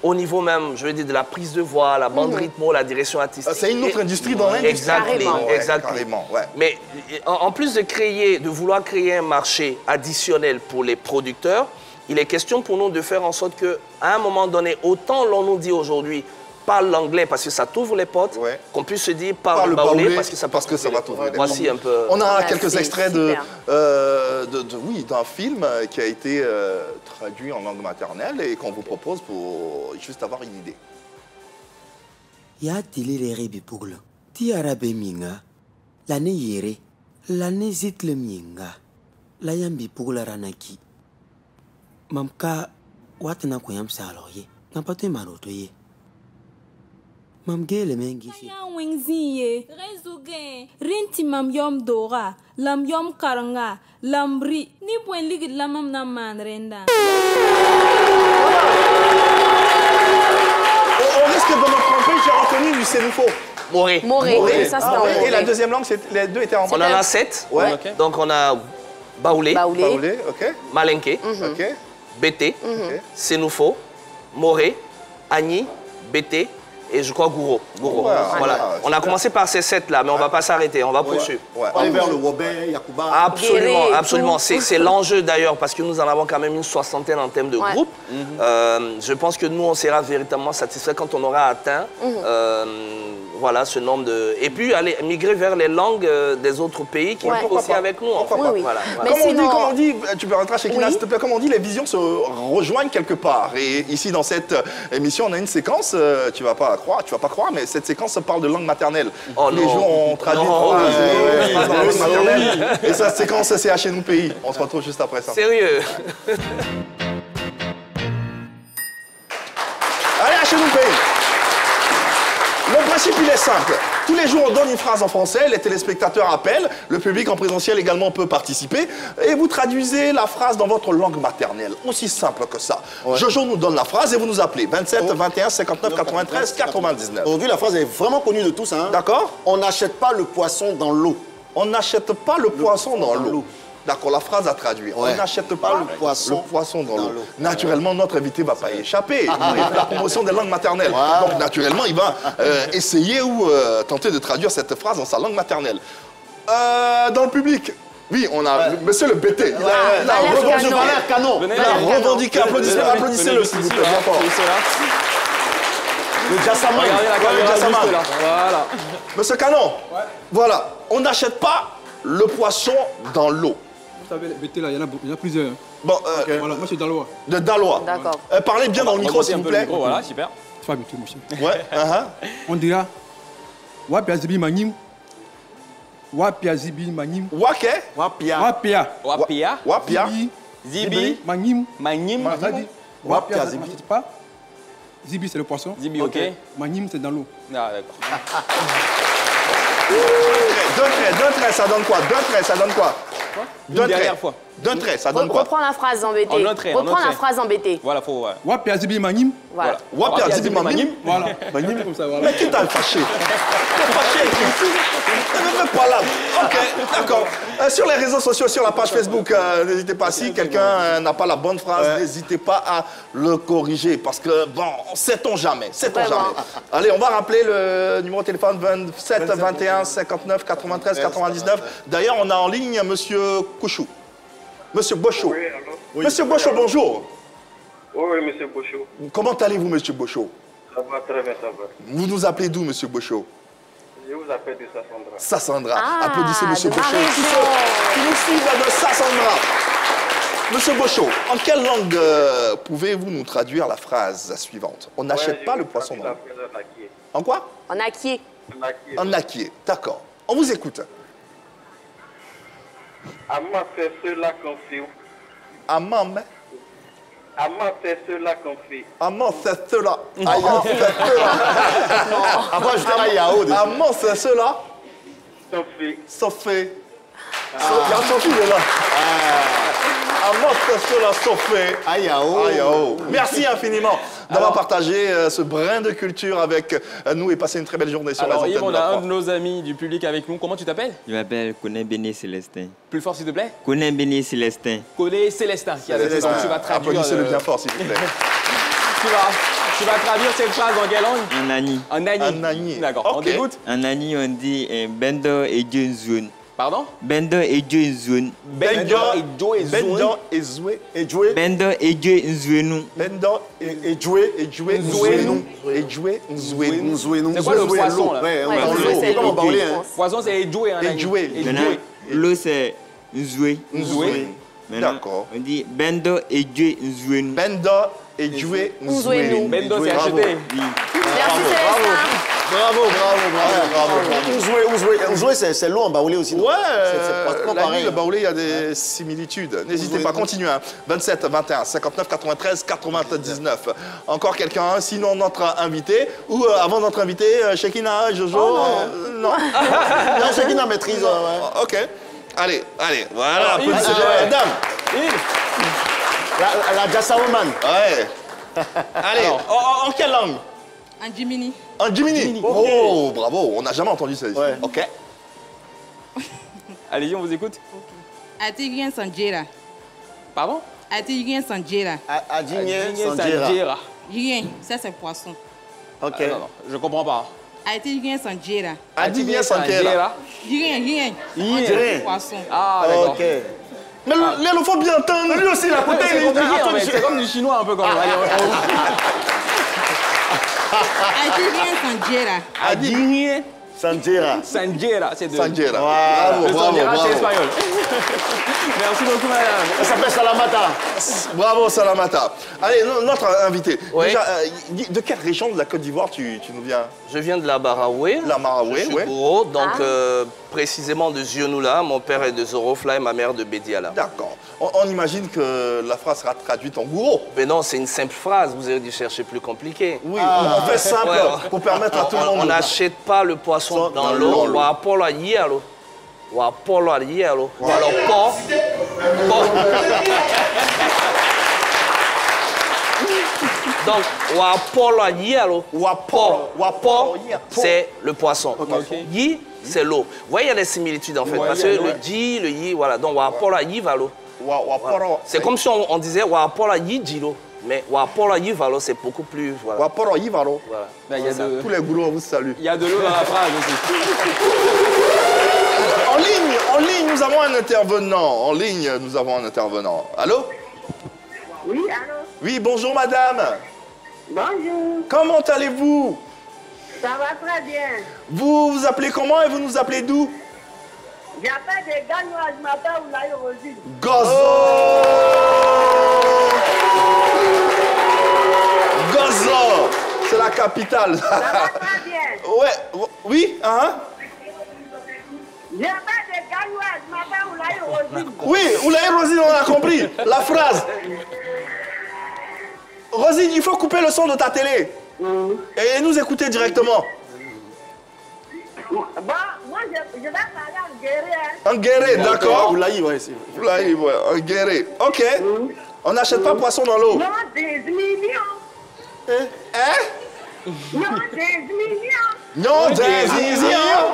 [SPEAKER 10] au niveau même, je veux dire, de la prise de voix, la bande rythmo, la direction artistique.
[SPEAKER 1] C'est une autre industrie dans l'industrie.
[SPEAKER 10] Exactement. Mais en plus de vouloir créer un marché additionnel pour les producteurs, il est question pour nous de faire en sorte qu'à un moment donné, autant l'on nous dit aujourd'hui, parle l'anglais parce que ça t'ouvre les portes, qu'on puisse se dire parle le baoulé parce que ça va t'ouvrir les portes. Voici un peu...
[SPEAKER 1] On a quelques extraits d'un film qui a été traduit en langue maternelle et qu'on vous propose pour juste avoir une idée.
[SPEAKER 14] Ya tilire rebi puglo. Ti arabe minga. La ne yere. La ne zitle minga. La yambi pugla ranaki. Mamka watna kuyam saloye. Nampate marotoye. Mam gele mengi si.
[SPEAKER 15] Ya wengziye. Rezuge. Rinti mam yom dora. Lam yom karanga. Lambri. Ni buen ligid lamam na manrenda.
[SPEAKER 1] On risque de me tromper, j'ai reconnu du Sénoufo.
[SPEAKER 10] Moré.
[SPEAKER 4] Ça, c'est en Moré.
[SPEAKER 1] Et la deuxième langue, les deux étaient en
[SPEAKER 10] On en a 7. Donc on a baoulé, malinké, bété, Sénoufo, Moré, Agni, bété et je crois Gouro. Voilà. On a commencé par ces 7 là, mais on ne va pas s'arrêter, on va poursuivre.
[SPEAKER 5] On va aller vers le Wobé, Yakuba.
[SPEAKER 10] Absolument. C'est l'enjeu d'ailleurs, parce que nous en avons quand même une 60aine en termes de groupe. Je pense que nous, on sera véritablement satisfait quand on aura atteint voilà, ce nombre de... Et puis aller migrer vers les langues des autres pays qui vont aussi avec nous.
[SPEAKER 1] Comme on dit, tu peux rentrer chez Kina, s'il te plaît, comme on dit, les visions se rejoignent quelque part. Et ici, dans cette émission, on a une séquence, tu vas pas croire, mais cette séquence parle de langue maternelle. Les jours, on traduit dans la langue maternelle. Et cette séquence, c'est chez nous pays. On se retrouve juste après ça.
[SPEAKER 10] Sérieux.
[SPEAKER 1] Allez, chez nous pays. Le principe, il est simple. Tous les jours, on donne une phrase en français, les téléspectateurs appellent, le public en présentiel également peut participer, et vous traduisez la phrase dans votre langue maternelle. Aussi simple que ça. Jojo nous donne la phrase et vous nous appelez. 27 21 59 93 99.
[SPEAKER 5] Aujourd'hui, la phrase est vraiment connue de tous. Hein.
[SPEAKER 1] D'accord.
[SPEAKER 5] On n'achète pas le poisson dans l'eau.
[SPEAKER 1] On n'achète pas le poisson dans l'eau. D'accord, la phrase à traduire. On n'achète pas le poisson dans l'eau. Naturellement, notre invité ne va pas y échapper. La promotion des langues maternelles. Donc, naturellement, il va essayer ou tenter de traduire cette phrase dans sa langue maternelle. Dans le public, oui, on a monsieur le BT. Il a revendiqué. Applaudissez-le, s'il vous plaît. Le Jassaman. Regardez la caméra juste là. Voilà. Monsieur Canon, voilà. On n'achète pas le poisson dans l'eau.
[SPEAKER 16] Vous savez, les BT là, il y en a plusieurs.
[SPEAKER 1] Bon,
[SPEAKER 16] voilà, moi je suis Dalois.
[SPEAKER 1] De Dalois.
[SPEAKER 4] D'accord.
[SPEAKER 1] Parlez bien dans le micro, s'il vous plaît.
[SPEAKER 3] Voilà, super.
[SPEAKER 16] C'est pas habitué, monsieur.
[SPEAKER 1] Ouais.
[SPEAKER 16] On dira Wapia Zibi Manim. Wapia Zibi Manim.
[SPEAKER 1] Wapia.
[SPEAKER 16] Zibi Manim.
[SPEAKER 1] Wapia Zibi.
[SPEAKER 16] C'est pas Zibi, c'est le poisson.
[SPEAKER 3] Zibi, ok.
[SPEAKER 16] Manim, c'est dans l'eau.
[SPEAKER 3] Ah, d'accord.
[SPEAKER 1] Deux traits, ça donne quoi? Deux traits, ça donne quoi?
[SPEAKER 4] Reprends la phrase en BT. Reprends la phrase en BT.
[SPEAKER 3] Voilà, faut...
[SPEAKER 16] Wapia Zibi Manim.
[SPEAKER 4] Voilà.
[SPEAKER 1] Wapia Zibi Manim.
[SPEAKER 16] Voilà. Manim comme ça, voilà.
[SPEAKER 1] Mais qui t'a fâché? T'es fâché avec ici? Ne me fais pas là. Ok, d'accord. sur les réseaux sociaux, sur la page Facebook, n'hésitez pas. Si quelqu'un n'a pas la bonne phrase, n'hésitez pas à le corriger. Parce que, bon, sait-on jamais. Sait-on jamais. Allez, on va rappeler le numéro de téléphone 27 21 59 93 99. D'ailleurs, on a en ligne Monsieur Kouchou. Monsieur Bochot.
[SPEAKER 17] Oui, allô?
[SPEAKER 1] Oui. Monsieur Bochot, bonjour.
[SPEAKER 17] Oui, Monsieur Bochot.
[SPEAKER 1] Comment allez-vous, Monsieur Bochot?
[SPEAKER 17] Ça va très bien, ça va.
[SPEAKER 1] Vous nous appelez d'où, Monsieur Bochot?
[SPEAKER 17] Je vous appelle de Sassandra.
[SPEAKER 1] Sassandra.
[SPEAKER 17] Ah,
[SPEAKER 1] Applaudissez Monsieur
[SPEAKER 17] de
[SPEAKER 1] Bochot.
[SPEAKER 17] ma région.
[SPEAKER 1] Qui nous suivent de Sassandra. Monsieur Bochot, en quelle langue pouvez-vous nous traduire la phrase suivante? On n'achète pas le poisson dans l'eau. En quoi?
[SPEAKER 4] En acquier.
[SPEAKER 1] En acquier, d'accord. On vous écoute.
[SPEAKER 17] Amant, c'est cela qu'on fait.
[SPEAKER 1] Amant, mais...
[SPEAKER 17] Amant, c'est cela qu'on fait.
[SPEAKER 1] Amant, c'est cela. Amant, c'est cela.
[SPEAKER 5] Avant, je dirais Yao.
[SPEAKER 1] Amant, c'est cela.
[SPEAKER 17] Sophie.
[SPEAKER 1] Sophie. Il y a Sophie de là. Amant, c'est cela, Sophie.
[SPEAKER 5] Ayao.
[SPEAKER 1] Merci infiniment d'avoir partagé ce brin de culture avec nous et passé une très belle journée sur
[SPEAKER 3] Alors,
[SPEAKER 1] les
[SPEAKER 3] Yves,
[SPEAKER 1] antennes
[SPEAKER 3] on
[SPEAKER 1] de la
[SPEAKER 3] a un
[SPEAKER 1] France.
[SPEAKER 3] de nos amis du public avec nous. Comment tu t'appelles?
[SPEAKER 18] Je m'appelle Koné Béné Célestin.
[SPEAKER 3] Plus fort, s'il te plaît?
[SPEAKER 18] Koné Béné Célestin.
[SPEAKER 3] Koné Célestin, qui est avec nous. Donc, tu vas traduire.
[SPEAKER 1] Applaudissez-le bien fort, s'il vous plaît.
[SPEAKER 3] Tu vas traduire cette phrase en quelle langue?
[SPEAKER 18] En Ani.
[SPEAKER 3] En Ani.
[SPEAKER 1] En Ani.
[SPEAKER 3] D'accord, on t'écoute?
[SPEAKER 18] En Ani, on dit Bendo et Dieu Zone.
[SPEAKER 3] Pardon?
[SPEAKER 18] Bendo et Dieu Zone.
[SPEAKER 3] Bendo et Dieu Zone.
[SPEAKER 1] Bendo et Zoué.
[SPEAKER 5] Et jouer.
[SPEAKER 18] Bendo et Dieu Zouenou.
[SPEAKER 1] Bendo et jouer. Et jouer. Zouénou. Et jouer. Zouénou.
[SPEAKER 3] C'est quoi le poisson là?
[SPEAKER 5] Ouais,
[SPEAKER 4] c'est
[SPEAKER 5] on va parler.
[SPEAKER 3] Poisson, c'est Edjoué.
[SPEAKER 1] Edjoué.
[SPEAKER 18] Maintenant, l'eau, c'est Zoué.
[SPEAKER 1] D'accord.
[SPEAKER 18] On dit Bendo et Dieu Zouenou.
[SPEAKER 1] Bendo et jouer. Zouénou.
[SPEAKER 3] Bendo, c'est acheté.
[SPEAKER 4] Merci Célestin.
[SPEAKER 5] Bravo. Ouzoué, c'est l'eau en baoulé aussi.
[SPEAKER 1] Ouais,
[SPEAKER 5] c'est pratiquement
[SPEAKER 1] la
[SPEAKER 5] pareil.
[SPEAKER 1] nuit, le baoulé, il y a des similitudes. N'hésitez pas, continuez. Hein. 27 21 59 93 99. Encore quelqu'un, sinon notre invité, ou avant notre invité, Shekina, Jojo. Non.
[SPEAKER 5] Non, Shekina maîtrise.
[SPEAKER 1] Ok. Allez, voilà. Applaudissez dame.
[SPEAKER 5] La Jassa Woman.
[SPEAKER 1] Ouais. Allez, en quelle langue?
[SPEAKER 13] En Jimini.
[SPEAKER 1] En Jimini. Oh, bravo. On n'a jamais entendu ça ici.
[SPEAKER 5] Ouais.
[SPEAKER 1] Ok.
[SPEAKER 3] Allez-y, on vous écoute.
[SPEAKER 13] Atigien Sanjera.
[SPEAKER 3] Pardon?
[SPEAKER 13] Atigien Sanjera.
[SPEAKER 5] Adigné
[SPEAKER 3] Sanjera.
[SPEAKER 13] Rien, ça c'est poisson.
[SPEAKER 5] Ok.
[SPEAKER 3] Ah, non, je comprends pas.
[SPEAKER 13] Atigien Sanjera.
[SPEAKER 1] Adigné Sanjera.
[SPEAKER 13] Rien.
[SPEAKER 1] Rien.
[SPEAKER 13] Poisson.
[SPEAKER 3] Ah, d'accord.
[SPEAKER 5] Ok.
[SPEAKER 1] Mais il faut bien entendre. Lui aussi, il a côté.
[SPEAKER 3] C'est compliqué, en fait. C'est comme du chinois un peu quand même.
[SPEAKER 13] Atigien Sanjera.
[SPEAKER 3] Adigné
[SPEAKER 5] Sanjera.
[SPEAKER 3] Sanjera, c'est de...
[SPEAKER 1] Sanjera.
[SPEAKER 5] Bravo,
[SPEAKER 3] Le Sanjera,
[SPEAKER 5] bravo.
[SPEAKER 3] c'est espagnol. Merci beaucoup, madame.
[SPEAKER 5] Ça s'appelle Salamata.
[SPEAKER 1] Bravo, Salamata. Allez, notre invité.
[SPEAKER 10] Oui.
[SPEAKER 1] Déjà, de quelle région de la Côte d'Ivoire tu nous viens?
[SPEAKER 10] Je viens de la Maraoué.
[SPEAKER 1] La Maraoué,
[SPEAKER 10] Je suis
[SPEAKER 1] oui.
[SPEAKER 10] Bourreau, donc précisément de Zionoula. Mon père est de Zorofla et ma mère de Bédiala.
[SPEAKER 1] D'accord. On imagine que la phrase sera traduite en gourou.
[SPEAKER 10] Mais non, c'est une simple phrase. Vous avez dû chercher plus compliqué.
[SPEAKER 1] Oui, on fait simple pour permettre à tout le monde.
[SPEAKER 10] On n'achète pas le poisson dans l'eau. On va Apollo à Yéalo. Ou Apollo à Yéalo. Ou alors port. Donc, ou Apollo à Yéalo. Ou port, c'est le poisson. Yi, c'est l'eau. Vous voyez, il y a des similitudes en fait. Parce que le Ji, le Yi, voilà. Donc, ou Apollo à Yivalo. C'est comme si on disait ou Apollo à Yidilo. Mais Wapolo Yivalo, c'est beaucoup plus. Voilà.
[SPEAKER 1] Wapolo Yivalo.
[SPEAKER 10] Voilà.
[SPEAKER 3] Ben, y a de...
[SPEAKER 1] Tous les gourous, on vous salue.
[SPEAKER 3] Il y a de l'eau dans la phrase aussi.
[SPEAKER 1] En ligne, nous avons un intervenant. En ligne, nous avons un intervenant. Allô?
[SPEAKER 19] Oui, allô?
[SPEAKER 1] Oui, bonjour madame.
[SPEAKER 19] Bonjour.
[SPEAKER 1] Comment allez-vous?
[SPEAKER 19] Ça va très bien.
[SPEAKER 1] Vous vous appelez comment et vous nous appelez d'où?
[SPEAKER 19] J'appelle des Gagnois, je m'appelle Oulaye Rosine.
[SPEAKER 1] Gozo! Gozo! C'est la capitale.
[SPEAKER 19] Ça va très bien.
[SPEAKER 1] Ouais, oui, hein?
[SPEAKER 19] J'appelle des Gagnois, je m'appelle Oulaye Rosine.
[SPEAKER 1] Oui, Oulaye Rosine, on a compris. La phrase. Rosine, il faut couper le son de ta télé. Et nous écouter directement.
[SPEAKER 19] Bon, moi, je vais parler en guéré.
[SPEAKER 1] En guéré, d'accord.
[SPEAKER 5] Oulaye, ouais.
[SPEAKER 1] Oulaye, ouais, en guéré. Ok. On n'achète pas poisson dans l'eau.
[SPEAKER 19] Non, des millions.
[SPEAKER 1] Hein?
[SPEAKER 19] Non, des millions.
[SPEAKER 1] Non, des millions.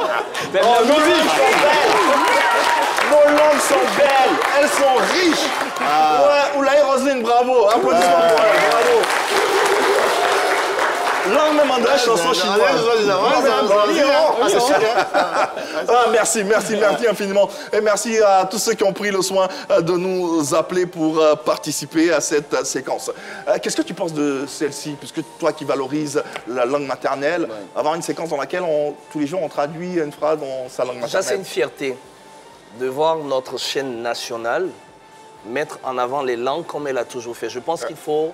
[SPEAKER 5] Nos
[SPEAKER 1] Applaudissements pour elle, bravo. Langue même André, chanson chinoise. Merci infiniment. Et merci à tous ceux qui ont pris le soin de nous appeler pour participer à cette séquence. Qu'est-ce que tu penses de celle-ci, puisque toi qui valorises la langue maternelle, avoir une séquence dans laquelle tous les jours on traduit une phrase dans sa langue maternelle?
[SPEAKER 10] Ça, c'est une fierté de voir notre chaîne nationale mettre en avant les langues comme elle a toujours fait. Je pense qu'il faut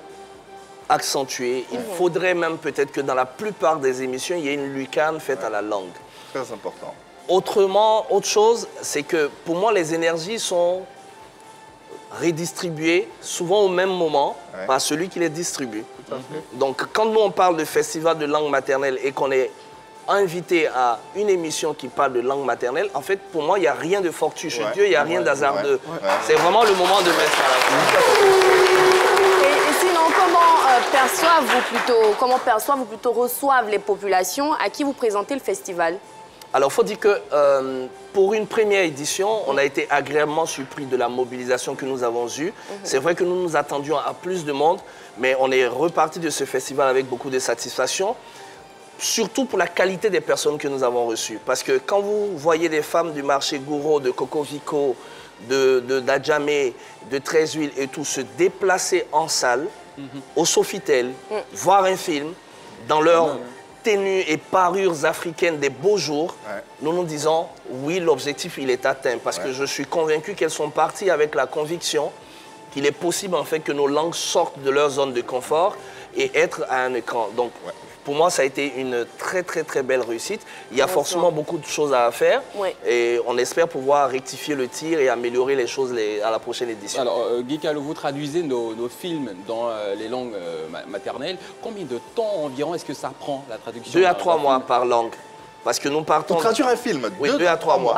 [SPEAKER 10] accentuer. Il faudrait même peut-être que dans la plupart des émissions, il y ait une lucane faite à la langue.
[SPEAKER 1] Très important.
[SPEAKER 10] Autrement, autre chose, c'est que pour moi, les énergies sont redistribuées souvent au même moment par celui qui les distribue. Donc, quand nous, on parle de festival de langue maternelle et qu'on est invité à une émission qui parle de langue maternelle, en fait, pour moi, il n'y a rien de fortuit chez Dieu, il n'y a rien d'hasardeux. C'est vraiment le moment de mettre ça
[SPEAKER 4] Et sinon, comment perçoivent ou plutôt reçoivent les populations à qui vous présentez le festival?
[SPEAKER 10] Alors, il faut dire que pour une première édition, on a été agréablement surpris de la mobilisation que nous avons eue. C'est vrai que nous nous attendions à plus de monde, mais on est reparti de ce festival avec beaucoup de satisfaction, surtout pour la qualité des personnes que nous avons reçues. Parce que quand vous voyez des femmes du marché Gouraud, de Cocovico, d'Adjamé, de 13 Huiles et tout se déplacer en salle, au Sofitel, voir un film dans leur tenues et parures africaines des beaux jours, nous nous disons, oui, l'objectif, il est atteint. Parce que je suis convaincu qu'elles sont parties avec la conviction qu'il est possible, en fait, que nos langues sortent de leur zone de confort et être à un écran. Donc, pour moi, ça a été une très, très, très belle réussite. Il y a forcément beaucoup de choses à faire. Et on espère pouvoir rectifier le tir et améliorer les choses à la prochaine édition.
[SPEAKER 3] Alors, Guy Calou, vous traduisez nos films dans les langues maternelles. Combien de temps environ est-ce que ça prend, la traduction?
[SPEAKER 10] 2 à 3 mois par langue. Parce que nous partons...
[SPEAKER 1] Pour traduire un film?
[SPEAKER 10] Oui, 2 à 3 mois.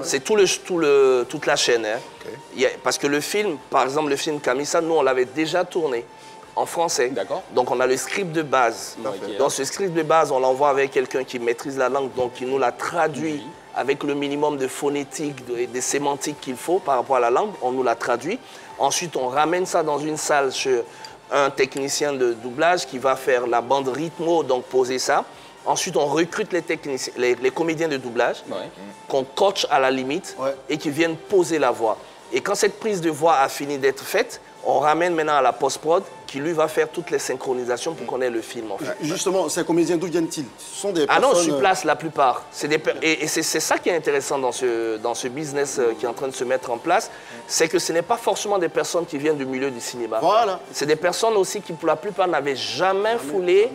[SPEAKER 10] C'est toute la chaîne. Hein. Parce que le film, par exemple, le film Kamissa, nous, on l'avait déjà tourné en français. Donc, on a le script de base. Dans ce script de base, on l'envoie avec quelqu'un qui maîtrise la langue, donc qui nous la traduit avec le minimum de phonétique et de sémantique qu'il faut par rapport à la langue. On nous la traduit. Ensuite, on ramène ça dans une salle chez un technicien de doublage qui va faire la bande rythmo, donc poser ça. Ensuite, on recrute les comédiens de doublage qu'on coach à la limite et qui viennent poser la voix. Et quand cette prise de voix a fini d'être faite, on ramène maintenant à la post-prod qui, lui, va faire toutes les synchronisations pour qu'on ait le film, en fait.
[SPEAKER 5] Justement, ces comédiens, d'où viennent-ils? Ce sont des personnes...
[SPEAKER 10] Ah non, sur place, la plupart. Et c'est ça qui est intéressant dans ce business qui est en train de se mettre en place, c'est que ce n'est pas forcément des personnes qui viennent du milieu du cinéma.
[SPEAKER 5] Voilà.
[SPEAKER 10] C'est des personnes aussi qui, pour la plupart, n'avaient jamais foulé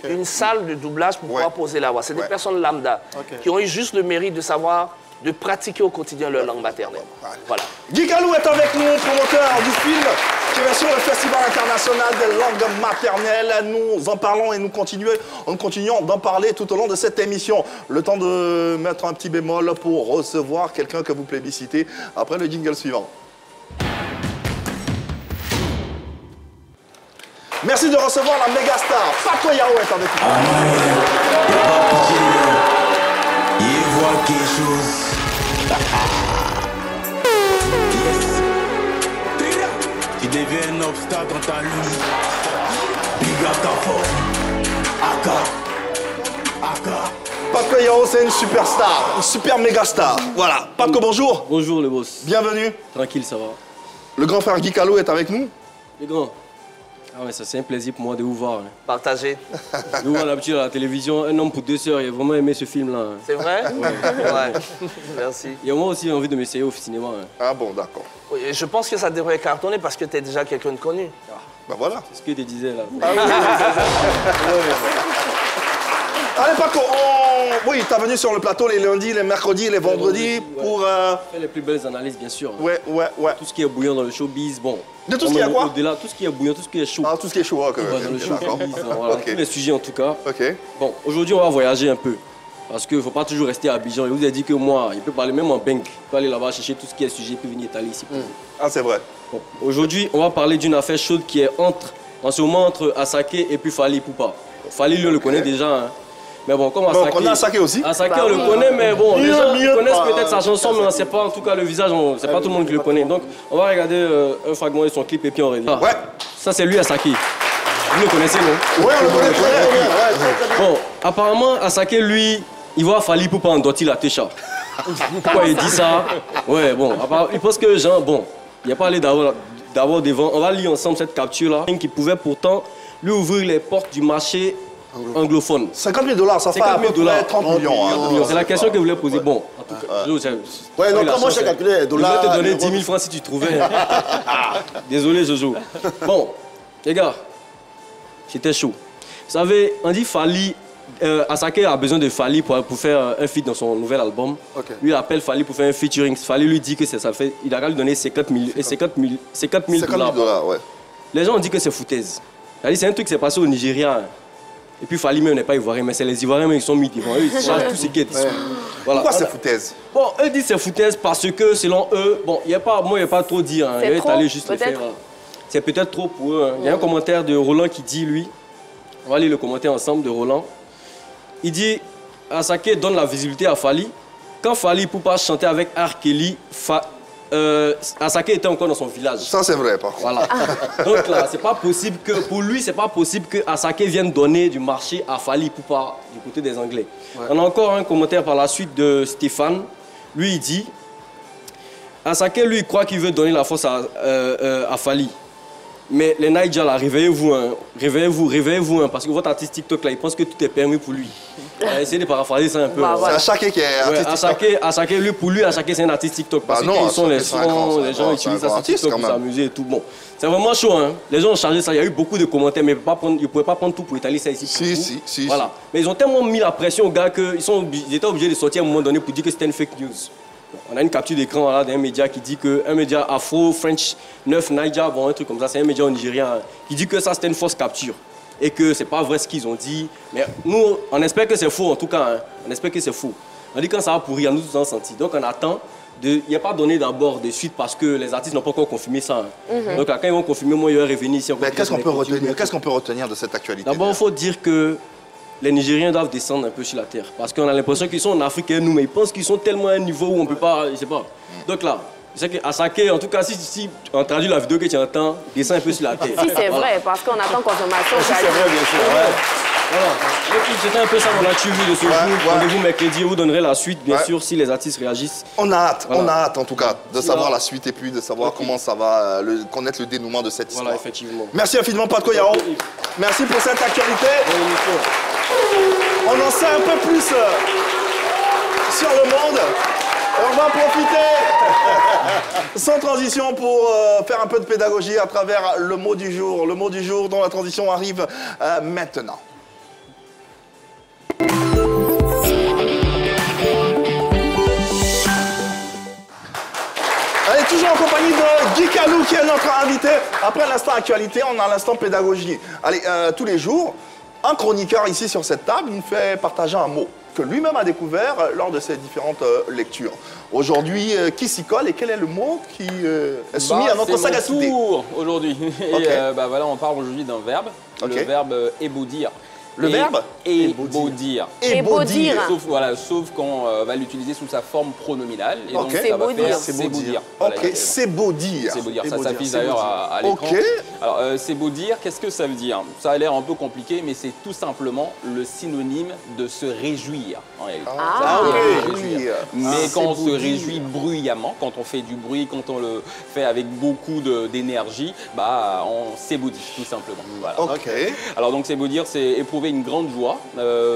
[SPEAKER 10] une salle de doublage pour pouvoir poser la voix. C'est des personnes lambda qui ont eu juste le mérite de savoir, de pratiquer au quotidien leur langue maternelle. Voilà.
[SPEAKER 1] Guy Calou est avec nous, promoteur du film qui est sur le Festival international des langues maternelles. Nous en parlons et nous continuons d'en parler tout au long de cette émission. Le temps de mettre un petit bémol pour recevoir quelqu'un que vous plébiscitez après le jingle suivant. Merci de recevoir la méga star. Paco Yao est avec nous.
[SPEAKER 2] Il voit quelque chose.
[SPEAKER 20] Tu deviens un obstacle dans ta lutte. Big up ta forme. Aka.
[SPEAKER 1] Paco Yao, c'est une superstar, une super méga star. Voilà. Paco, bonjour.
[SPEAKER 21] Bonjour le boss.
[SPEAKER 1] Bienvenue.
[SPEAKER 21] Tranquille, ça va.
[SPEAKER 1] Le grand frère Guy Calou est avec nous.
[SPEAKER 21] Les grands. Ah ouais, ça c'est un plaisir pour moi de vous voir.
[SPEAKER 10] Partagez.
[SPEAKER 21] Nous, on a l'habitude à la télévision, Un homme pour 2 sœurs, j'ai vraiment aimé ce film-là.
[SPEAKER 10] C'est vrai? Ouais. Merci.
[SPEAKER 21] Et moi aussi, j'ai envie de m'essayer au cinéma.
[SPEAKER 1] Ah bon, d'accord.
[SPEAKER 10] Oui, je pense que ça devrait cartonner parce que tu es déjà quelqu'un de connu.
[SPEAKER 1] Ben voilà.
[SPEAKER 21] C'est ce que tu disais là.
[SPEAKER 1] Allez Paco, oui, tu es venu sur le plateau les lundis, les mercredis, les vendredis pour...
[SPEAKER 21] Faire les plus belles analyses, bien sûr.
[SPEAKER 1] Ouais.
[SPEAKER 21] Tout ce qui est bouillant dans le showbiz, bon.
[SPEAKER 1] De tout ce qui est quoi?
[SPEAKER 21] Au-delà, tout ce qui est bouillant, tout ce qui est chaud.
[SPEAKER 1] Ah, tout ce qui est chaud, ok.
[SPEAKER 21] Dans le showbiz, voilà, tous les sujets en tout cas.
[SPEAKER 1] Ok.
[SPEAKER 21] Bon, aujourd'hui, on va voyager un peu. Parce qu'il ne faut pas toujours rester à Abidjan. Je vous ai dit que moi, il peut parler même en bank. Il peut aller là-bas chercher tout ce qui est sujet et puis venir étaler ici.
[SPEAKER 1] Ah, c'est vrai.
[SPEAKER 21] Bon, aujourd'hui, on va parler d'une affaire chaude qui est en ce moment entre Asaké et puis Fally Ipupa. Fally, lui, on le connaît déjà. Hein. Mais bon, comme Asaké...
[SPEAKER 1] on connaît Asaké aussi.
[SPEAKER 21] Asaké, on le connaît, mais bon, les gens connaissent peut-être sa chanson, mais on ne sait pas en tout cas le visage, c'est pas tout le monde qui le connaît. Donc, on va regarder un fragment de son clip et puis on revient.
[SPEAKER 1] Ouais,
[SPEAKER 21] Ça, c'est lui, Asake. Vous le connaissez, non?
[SPEAKER 5] Ouais, on le connaît très bien.
[SPEAKER 21] Bon, apparemment, Asake, lui, il voit Fally Ipupa endortir la Técha. Pourquoi il dit ça? Ouais, bon, il pense que Jean, bon, il n'a pas allé d'abord devant. On va lire ensemble cette capture-là, qui pouvait pourtant lui ouvrir les portes du marché anglophone.
[SPEAKER 1] 50 000 $, ça fait à peu près 30 millions. Hein.
[SPEAKER 21] C'est la question que vous voulez poser. Bon, en tout cas,
[SPEAKER 5] ouais, donc comment j'ai calculé les dollars?
[SPEAKER 21] Je vais te donner 10 000 francs si tu trouvais. Désolé, Jojo. Bon, les gars, c'était chaud. Vous savez, on dit Fally. Asake a besoin de Fally pour faire un feat dans son nouvel album. Okay. Lui, il appelle Fally pour faire un featuring. Fally lui dit que ça fait. Il a lui donner 50 000 $. Ouais. Les gens ont dit que c'est foutaise. C'est un truc qui s'est passé au Nigeria. Et puis Fally même n'est pas ivoirien, mais c'est les Ivoiriens qui sont mis devant eux. Ils changent tout ce qui est. Voilà.
[SPEAKER 1] Pourquoi c'est foutaise?
[SPEAKER 21] Bon, eux disent c'est foutaise parce que selon eux, bon, il n'y a pas trop dit. Hein. Il est allé juste le faire. C'est peut-être trop pour eux. Hein. Il y a un commentaire de Roland qui dit, lui, on va lire le commentaire ensemble de Roland. Il dit, Asake donne la visibilité à Fally. Quand Fally Ipupa chantait avec R. Kelly, Asake était encore dans son village.
[SPEAKER 1] Ça, c'est vrai, par contre.
[SPEAKER 21] Voilà. Donc là, c'est pas possible que, pour lui, c'est pas possible que Asake vienne donner du marché à Fally Ipupa du côté des Anglais. Ouais. On a encore un commentaire par la suite de Stéphane. Lui, il dit, Asake, lui, il croit qu'il veut donner la force à Fally. Mais les Naija, là, réveillez-vous, hein. Réveillez-vous, hein, parce que votre artiste TikTok, là, il pense que tout est permis pour lui. Essayez de paraphraser ça un peu.
[SPEAKER 1] Bah, voilà. C'est Asake qui est artiste TikTok.
[SPEAKER 21] Asake, lui, pour lui, Asake, c'est un artiste TikTok. Parce que les gens utilisent ça sur TikTok pour s'amuser et tout. Bon, c'est vraiment chaud, hein. Les gens ont chargé ça, il y a eu beaucoup de commentaires, mais ils ne pouvaient pas prendre tout pour étaler ça ici. Si. Voilà. Mais ils ont tellement mis la pression aux gars qu'ils étaient obligés de sortir à un moment donné pour dire que c'était une fake news. On a une capture d'écran là d'un média qui dit que un média afro-french 9 Naija, bon un truc comme ça, c'est un média nigérien qui dit que ça c'était une fausse capture et que c'est pas vrai ce qu'ils ont dit. Mais nous, on espère que c'est faux en tout cas. Hein. On espère que c'est faux. On dit quand ça va pourrir, nous tous en senti. Donc on attend. Il n'y a pas donné d'abord de suite parce que les artistes n'ont pas encore confirmé ça. Hein. Donc là, quand ils vont confirmer, moi, ils vont revenir ici.
[SPEAKER 1] Mais qu'est-ce qu'on peut retenir de cette actualité?
[SPEAKER 21] D'abord, il faut dire que les Nigériens doivent descendre un peu sur la terre. Parce qu'on a l'impression qu'ils sont en Afrique et nous, mais ils pensent qu'ils sont tellement à un niveau où on ne peut pas, je sais pas. Donc là, je sais qu'Asake, en tout cas, si on traduit la vidéo que tu entends, descend un peu sur la terre.
[SPEAKER 4] Si c'est vrai, parce qu'on attend consommation.
[SPEAKER 21] Si c'est vrai, bien sûr. Voilà. C'était un peu ça mon actu de ce jour. Rendez-vous mercredi, vous donnerez la suite, bien sûr, si les artistes réagissent.
[SPEAKER 1] On a hâte en tout cas de savoir la suite et puis de savoir comment ça va, connaître le dénouement de cette histoire.
[SPEAKER 21] Voilà, effectivement.
[SPEAKER 1] Merci infiniment, Patko Yao. Merci pour cette actualité. On en sait un peu plus sur le monde. On va en profiter sans transition pour faire un peu de pédagogie à travers le mot du jour. Le mot du jour dont la transition arrive maintenant. Elle est toujours en compagnie de Guy Kalou qui est notre invité. Après l'instant actualité, on a l'instant pédagogie. Allez, tous les jours, un chroniqueur ici sur cette table nous fait partager un mot que lui-même a découvert lors de ses différentes lectures. Aujourd'hui, qui s'y colle et quel est le mot qui est soumis à notre sagacité?
[SPEAKER 3] C'est mon tour aujourd'hui. Et voilà, on parle aujourd'hui d'un verbe, le verbe ébaudir.
[SPEAKER 1] Le verbe
[SPEAKER 3] ébaudir.
[SPEAKER 4] Ébaudir.
[SPEAKER 3] Sauf qu'on va l'utiliser sous sa forme pronominale. Et donc,
[SPEAKER 4] ça va faire
[SPEAKER 3] s'ébaudir.
[SPEAKER 1] Ok, s'ébaudir.
[SPEAKER 3] Ça s'affiche d'ailleurs à l'écran. Alors, s'ébaudir, qu'est-ce que ça veut dire? Ça a l'air un peu compliqué, mais c'est tout simplement le synonyme de se réjouir. En réalité. Mais quand on se réjouit bruyamment, quand on fait du bruit, quand on le fait avec beaucoup d'énergie, on s'ébaudit tout simplement. Voilà. Alors donc s'ébaudir, c'est éprouver une grande joie,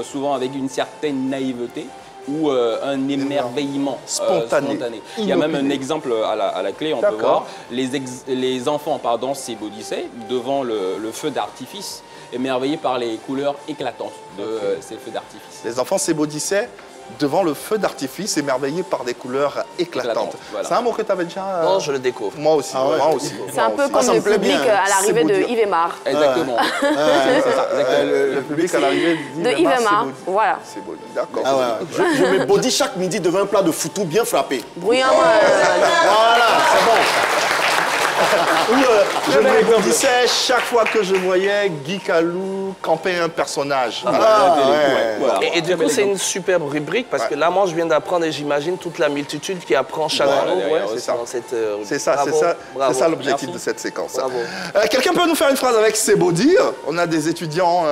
[SPEAKER 3] souvent avec une certaine naïveté ou un émerveillement spontané. Il y a même un exemple à la clé, on peut voir. Les enfants s'ébaudissaient devant le feu d'artifice, émerveillés par les couleurs éclatantes de ces feux d'artifice.
[SPEAKER 1] Les enfants s'ébaudissaient devant le feu d'artifice, émerveillé par des couleurs éclatantes. Voilà. C'est un mot que tu avais déjà...
[SPEAKER 10] Non, je le découvre.
[SPEAKER 1] Moi aussi. Moi aussi.
[SPEAKER 4] C'est un peu comme le public à l'arrivée de Yves Aymar.
[SPEAKER 3] Exactement.
[SPEAKER 1] Le public à l'arrivée
[SPEAKER 4] de Yves Aymar. Voilà.
[SPEAKER 1] C'est beau, d'accord.
[SPEAKER 5] Je m'ébaudis chaque midi devant un plat de foutou bien frappé.
[SPEAKER 4] Bruyamment.
[SPEAKER 5] Voilà, c'est bon.
[SPEAKER 1] Je me disais chaque fois que je voyais Guy Calou camper un personnage.
[SPEAKER 10] Et du coup, c'est une superbe rubrique parce que là, moi, je viens d'apprendre et j'imagine toute la multitude qui apprend chaque jour.
[SPEAKER 1] C'est ça l'objectif de cette séquence. Quelqu'un peut nous faire une phrase avec c'est beau dire? On a des étudiants,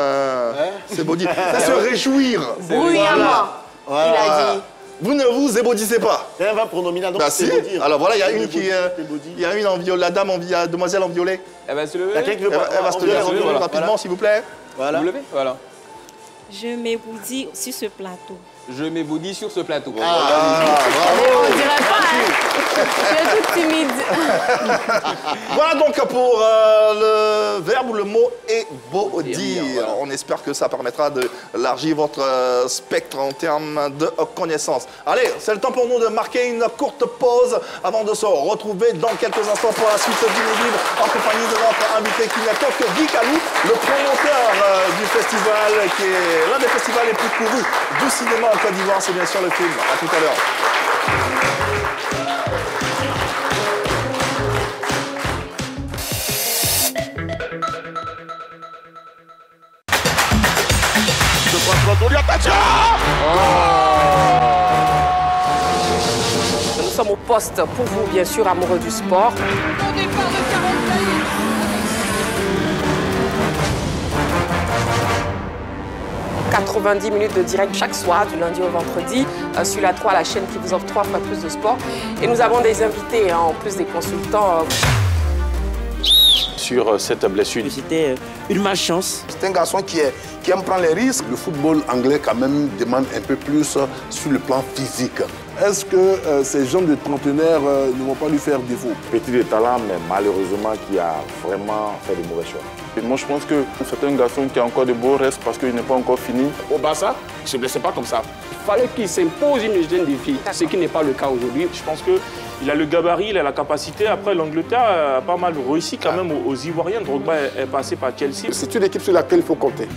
[SPEAKER 1] c'est beau dire. Ça se réjouir.
[SPEAKER 4] Bruyamment, il a dit.
[SPEAKER 1] Vous ne vous ébaudissez pas.
[SPEAKER 5] C'est un verbe pronominal, donc
[SPEAKER 1] si. Alors voilà, il y a une qui... Il y a une en violet, la dame, la demoiselle en violet.
[SPEAKER 3] Elle va se lever.
[SPEAKER 1] Elle va se lever rapidement, s'il vous plaît.
[SPEAKER 3] Voilà. Vous levez. Voilà.
[SPEAKER 8] Je m'éboudis sur ce plateau.
[SPEAKER 3] Je m'éboudis sur ce plateau.
[SPEAKER 1] Bravo.
[SPEAKER 4] On dirait pas, hein. Je suis toute timide.
[SPEAKER 1] Voilà donc pour le verbe ou le mot ébaudir. On espère que ça permettra d'élargir votre spectre en termes de connaissances. Allez, c'est le temps pour nous de marquer une courte pause avant de se retrouver dans quelques instants pour la suite du livre en compagnie de notre invité qui n'est autre que Guy Calou, le promoteur du festival qui est l'un des festivals les plus courus du cinéma en Côte d'Ivoire. C'est bien sûr le film. À tout à l'heure.
[SPEAKER 22] Nous sommes au poste pour vous, bien sûr, amoureux du sport. 90 minutes de direct chaque soir, du lundi au vendredi, sur la 3, la chaîne qui vous offre 3 fois plus de sport. Et nous avons des invités, en plus des consultants.
[SPEAKER 23] Sur cette blessure.
[SPEAKER 24] C'était une malchance.
[SPEAKER 25] C'est un garçon qui aime prendre les risques. Le football anglais, quand même, demande un peu plus sur le plan physique.
[SPEAKER 26] Est-ce que ces jeunes de trentenaires ne vont pas lui faire défaut?
[SPEAKER 27] Petit de talent, mais malheureusement, qui a vraiment fait de mauvais choix.
[SPEAKER 28] Et moi, je pense que c'est un garçon qui a encore de beaux restes parce qu'il n'est pas encore fini.
[SPEAKER 29] Au Barça, il ne se blessait pas comme ça. Il fallait qu'il s'impose une jeune défi, ce qui n'est pas le cas aujourd'hui.
[SPEAKER 28] Je pense qu'il a le gabarit, il a la capacité. Après, l'Angleterre a pas mal réussi quand même aux Ivoiriens. Drogba est passé par Chelsea.
[SPEAKER 26] C'est une équipe sur laquelle il faut compter.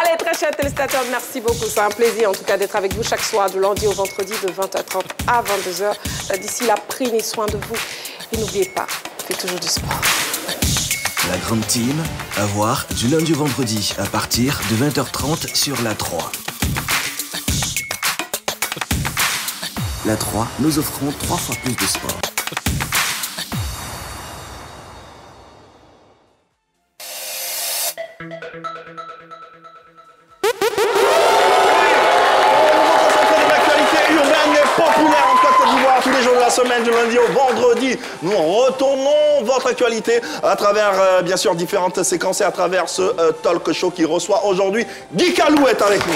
[SPEAKER 22] Allez, très chers téléspectateurs, merci beaucoup. C'est un plaisir en tout cas d'être avec vous chaque soir, du lundi au vendredi, de 20h30 à 22h. D'ici là, prenez soin de vous. Et n'oubliez pas, faites toujours du sport.
[SPEAKER 30] La grande team, à voir du lundi au vendredi à partir de 20h30 sur la 3. La 3, nous offrons 3 fois plus de sport.
[SPEAKER 1] Tous les jours de la semaine, du lundi au vendredi, nous retournons votre actualité à travers, bien sûr, différentes séquences et à travers ce talk show qui reçoit aujourd'hui Guy Calou est avec nous.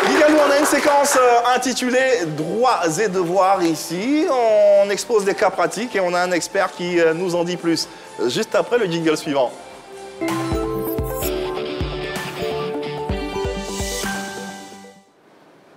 [SPEAKER 1] Guy Calou, on a une séquence intitulée Droits et devoirs ici. On expose des cas pratiques et on a un expert qui nous en dit plus. Juste après le jingle suivant.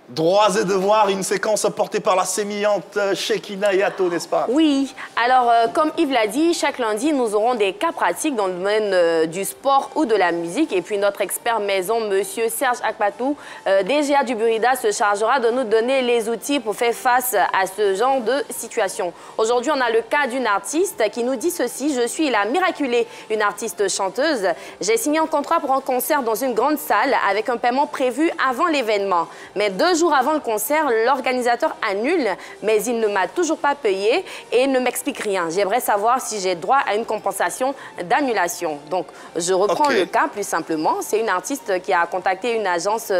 [SPEAKER 1] Droits et devoirs, une séquence portée par la sémillante Shekina Yato, n'est-ce pas?
[SPEAKER 4] Oui. Alors, comme Yves l'a dit, chaque lundi, nous aurons des cas pratiques dans le domaine du sport ou de la musique. Et puis, notre expert maison, Monsieur Serge Akpatou, DGA du Burida, se chargera de nous donner les outils pour faire face à ce genre de situation. Aujourd'hui, on a le cas d'une artiste qui nous dit ceci. Je suis la Miraculée, une artiste chanteuse. J'ai signé un contrat pour un concert dans une grande salle avec un paiement prévu avant l'événement. Mais 2 jours avant le concert, l'organisateur annule, mais il ne m'a toujours pas payé et ne m'explique rien. J'aimerais savoir si j'ai droit à une compensation d'annulation. Donc, je reprends le cas plus simplement. C'est une artiste qui a contacté une agence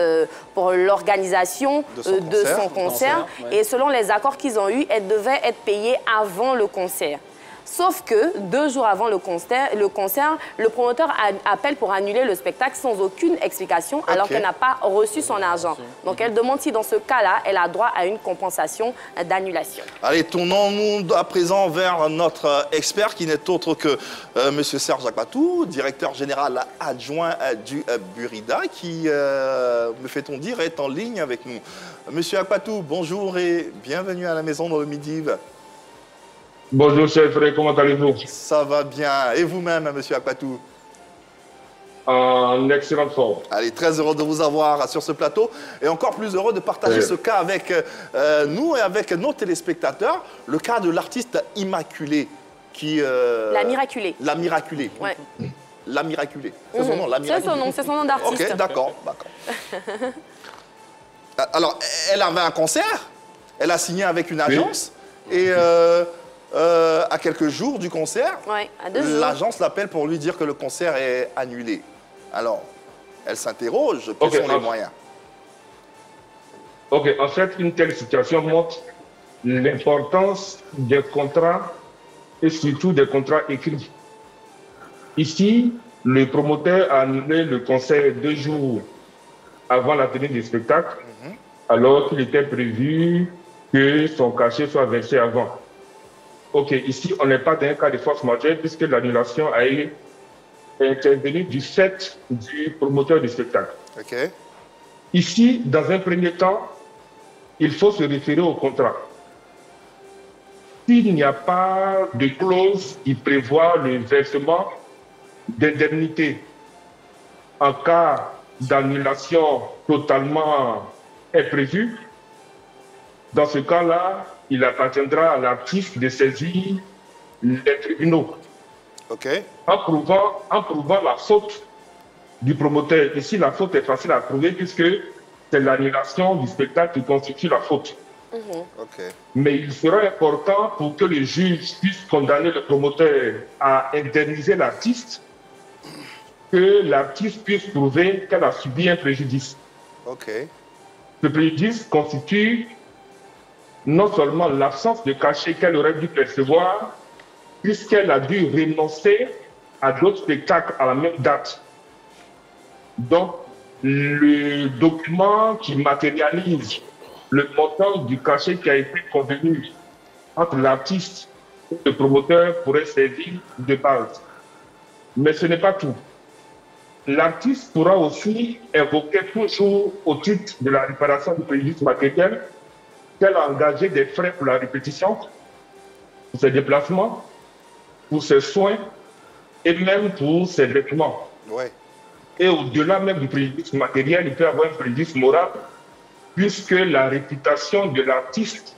[SPEAKER 4] pour l'organisation de son concert. Et selon les accords qu'ils ont eus, elle devait être payée avant le concert. Sauf que 2 jours avant le concert, le promoteur appelle pour annuler le spectacle sans aucune explication alors qu'elle n'a pas reçu son argent. Donc elle demande si dans ce cas-là, elle a droit à une compensation d'annulation.
[SPEAKER 1] Allez, tournons-nous à présent vers notre expert qui n'est autre que M. Serge Akpatou, directeur général adjoint du Burida, qui, me fait-on dire, est en ligne avec nous. Monsieur Akpatou, bonjour et bienvenue à la maison dans le Midi.
[SPEAKER 31] Bonjour, cher frère, comment allez-vous?
[SPEAKER 1] Ça va bien. Et vous-même, monsieur Akpatou?
[SPEAKER 6] en excellente forme.
[SPEAKER 1] Allez, très heureux de vous avoir sur ce plateau et encore plus heureux de partager ce cas avec nous et avec nos téléspectateurs. Le cas de l'artiste Immaculée qui...
[SPEAKER 4] La Miraculée.
[SPEAKER 1] La Miraculée.
[SPEAKER 4] Ouais.
[SPEAKER 1] La Miraculée. C'est son nom, La Miraculée.
[SPEAKER 4] C'est son nom d'artiste.
[SPEAKER 1] Ok, d'accord. Alors, elle avait un concert, elle a signé avec une agence et à quelques jours du concert, l'agence l'appelle pour lui dire que le concert est annulé. Alors, elle s'interroge, quels sont les moyens?
[SPEAKER 6] Ok, en fait, une telle situation montre l'importance des contrats et surtout des contrats écrits. Ici, le promoteur a annulé le concert 2 jours avant la tenue du spectacle, alors qu'il était prévu que son cachet soit versé avant. Ok, ici, on n'est pas dans un cas de force majeure puisque l'annulation a été intervenue du fait du promoteur du spectacle.
[SPEAKER 1] Okay.
[SPEAKER 6] Ici, dans un premier temps, il faut se référer au contrat. S'il n'y a pas de clause qui prévoit le versement d'indemnité en cas d'annulation totalement imprévue, dans ce cas-là, il appartiendra à l'artiste de saisir les tribunaux.
[SPEAKER 1] Okay.
[SPEAKER 6] En prouvant la faute du promoteur. Ici, la faute est facile à prouver puisque c'est l'annulation du spectacle qui constitue la faute. Mais il sera important pour que le juge puisse condamner le promoteur à indemniser l'artiste, que l'artiste puisse prouver qu'elle a subi un préjudice. Ce préjudice constitue non seulement l'absence de cachet qu'elle aurait dû percevoir, puisqu'elle a dû renoncer à d'autres spectacles à la même date. Donc, le document qui matérialise le montant du cachet qui a été convenu entre l'artiste et le promoteur pourrait servir de base. Mais ce n'est pas tout. L'artiste pourra aussi invoquer toujours au titre de la réparation du préjudice matériel qu'elle a engagé des frais pour la répétition, pour ses déplacements, pour ses soins et même pour ses vêtements. Et au-delà même du préjudice matériel, il peut y avoir un préjudice moral puisque la réputation de l'artiste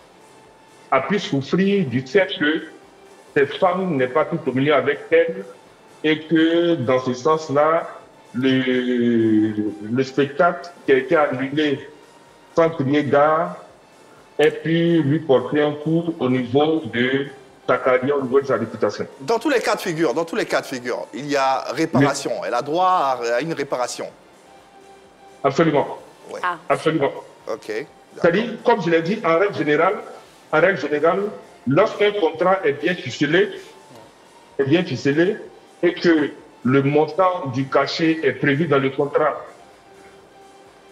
[SPEAKER 6] a pu souffrir du fait que cette femme n'est pas tout au milieu avec elle et que dans ce sens-là, le spectacle qui a été annulé sans crier gare ait pu lui porter un coup au niveau de sa carrière, au niveau de sa réputation.
[SPEAKER 1] Dans tous les cas de figure, il y a réparation. Elle a droit à une réparation.
[SPEAKER 6] Absolument. Absolument. C'est-à-dire, comme je l'ai dit, en règle générale, lorsqu'un contrat est bien ficelé, et que le montant du cachet est prévu dans le contrat,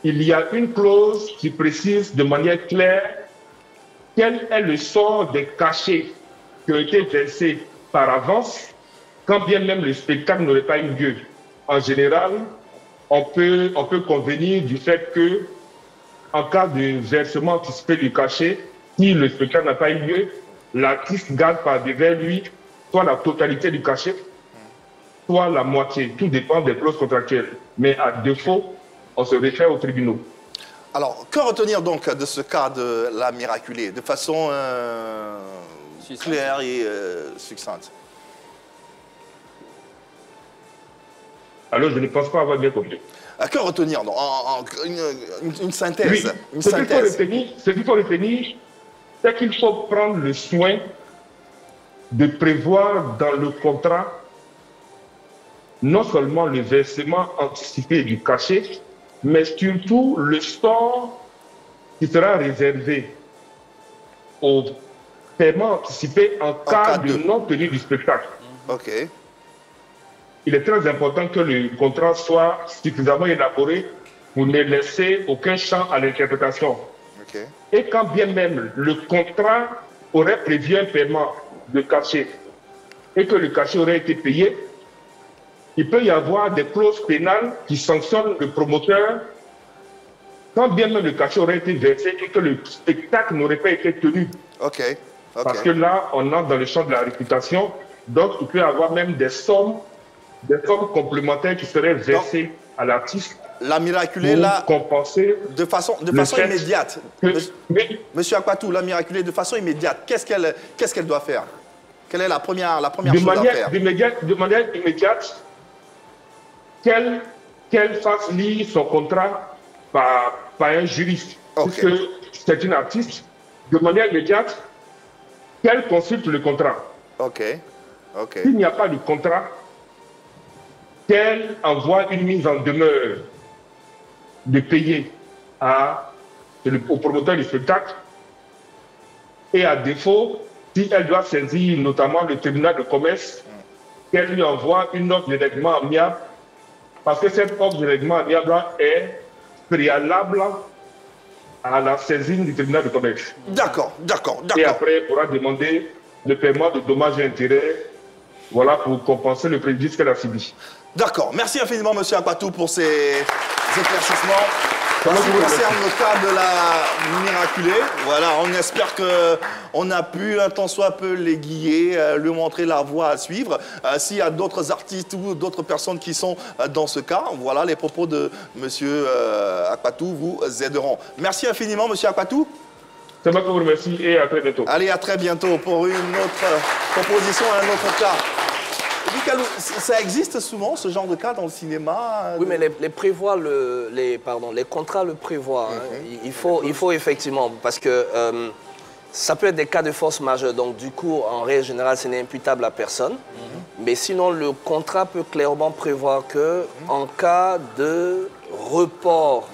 [SPEAKER 6] il y a une clause qui précise de manière claire quel est le sort des cachets qui ont été versés par avance, quand bien même le spectacle n'aurait pas eu lieu. En général, on peut convenir du fait que, en cas de versement anticipé du cachet, si le spectacle n'a pas eu lieu, l'artiste garde par devers lui soit la totalité du cachet, soit la moitié. Tout dépend des clauses contractuelles. Mais à défaut, on se réfère aux tribunaux.
[SPEAKER 1] Alors, que retenir donc de ce cas de la Miraculée, de façon claire et succincte?
[SPEAKER 6] Alors, je ne pense pas avoir bien compris.
[SPEAKER 1] Que retenir une synthèse?
[SPEAKER 6] Oui, ce qu'il faut retenir, c'est qu'il faut prendre le soin de prévoir dans le contrat non seulement le versement anticipé du cachet, mais surtout le sort qui sera réservé au paiement anticipé en cas de non-tenue du spectacle. Il est très important que le contrat soit suffisamment élaboré pour ne laisser aucun champ à l'interprétation. Et quand bien même le contrat aurait prévu un paiement de cachet et que le cachet aurait été payé, il peut y avoir des clauses pénales qui sanctionnent le promoteur quand bien même le cachet aurait été versé et que le spectacle n'aurait pas été tenu. Parce que là, on entre dans le champ de la réputation, donc il peut y avoir même des sommes des sommes complémentaires qui seraient versées à l'artiste.
[SPEAKER 1] La miraculée, là,
[SPEAKER 6] compenser
[SPEAKER 1] de façon immédiate. Monsieur Akpatou, la miraculée, de façon immédiate, qu'est-ce qu'elle doit faire? Quelle est la première chose à faire?
[SPEAKER 6] De manière immédiate, qu'elle fasse lire son contrat par un juriste. Puisque c'est une artiste, de manière immédiate, qu'elle consulte le contrat. S'il n'y a pas de contrat, qu'elle envoie une mise en demeure de payer au promoteur du spectacle. Et à défaut, si elle doit saisir notamment le tribunal de commerce, qu'elle lui envoie une offre de règlement amiable, parce que cette offre de règlement amiable est préalable à la saisine du tribunal de commerce.
[SPEAKER 1] D'accord.
[SPEAKER 6] Et après, elle pourra demander le paiement de dommages et intérêts, voilà, pour compenser le préjudice qu'elle a subi.
[SPEAKER 1] D'accord. Merci infiniment, monsieur Akpatou, pour ces éclaircissements. En ce qui concerne le cas de la miraculée, voilà, on espère qu'on a pu, un tant soit peu, l'aiguiller, lui montrer la voie à suivre. S'il y a d'autres artistes ou d'autres personnes qui sont dans ce cas, voilà, les propos de monsieur Akpatou vous aideront. Merci infiniment, monsieur Akpatou.
[SPEAKER 6] C'est moi qui vous remercie et à très bientôt.
[SPEAKER 1] Allez, à très bientôt pour une autre proposition, un autre cas. Gikalou, ça existe souvent, ce genre de cas dans le cinéma?
[SPEAKER 10] Oui, mais les contrats le prévoient. Il faut effectivement, parce que ça peut être des cas de force majeure. Donc, du coup, en règle générale, ce n'est imputable à personne. Mais sinon, le contrat peut clairement prévoir que, en cas de report,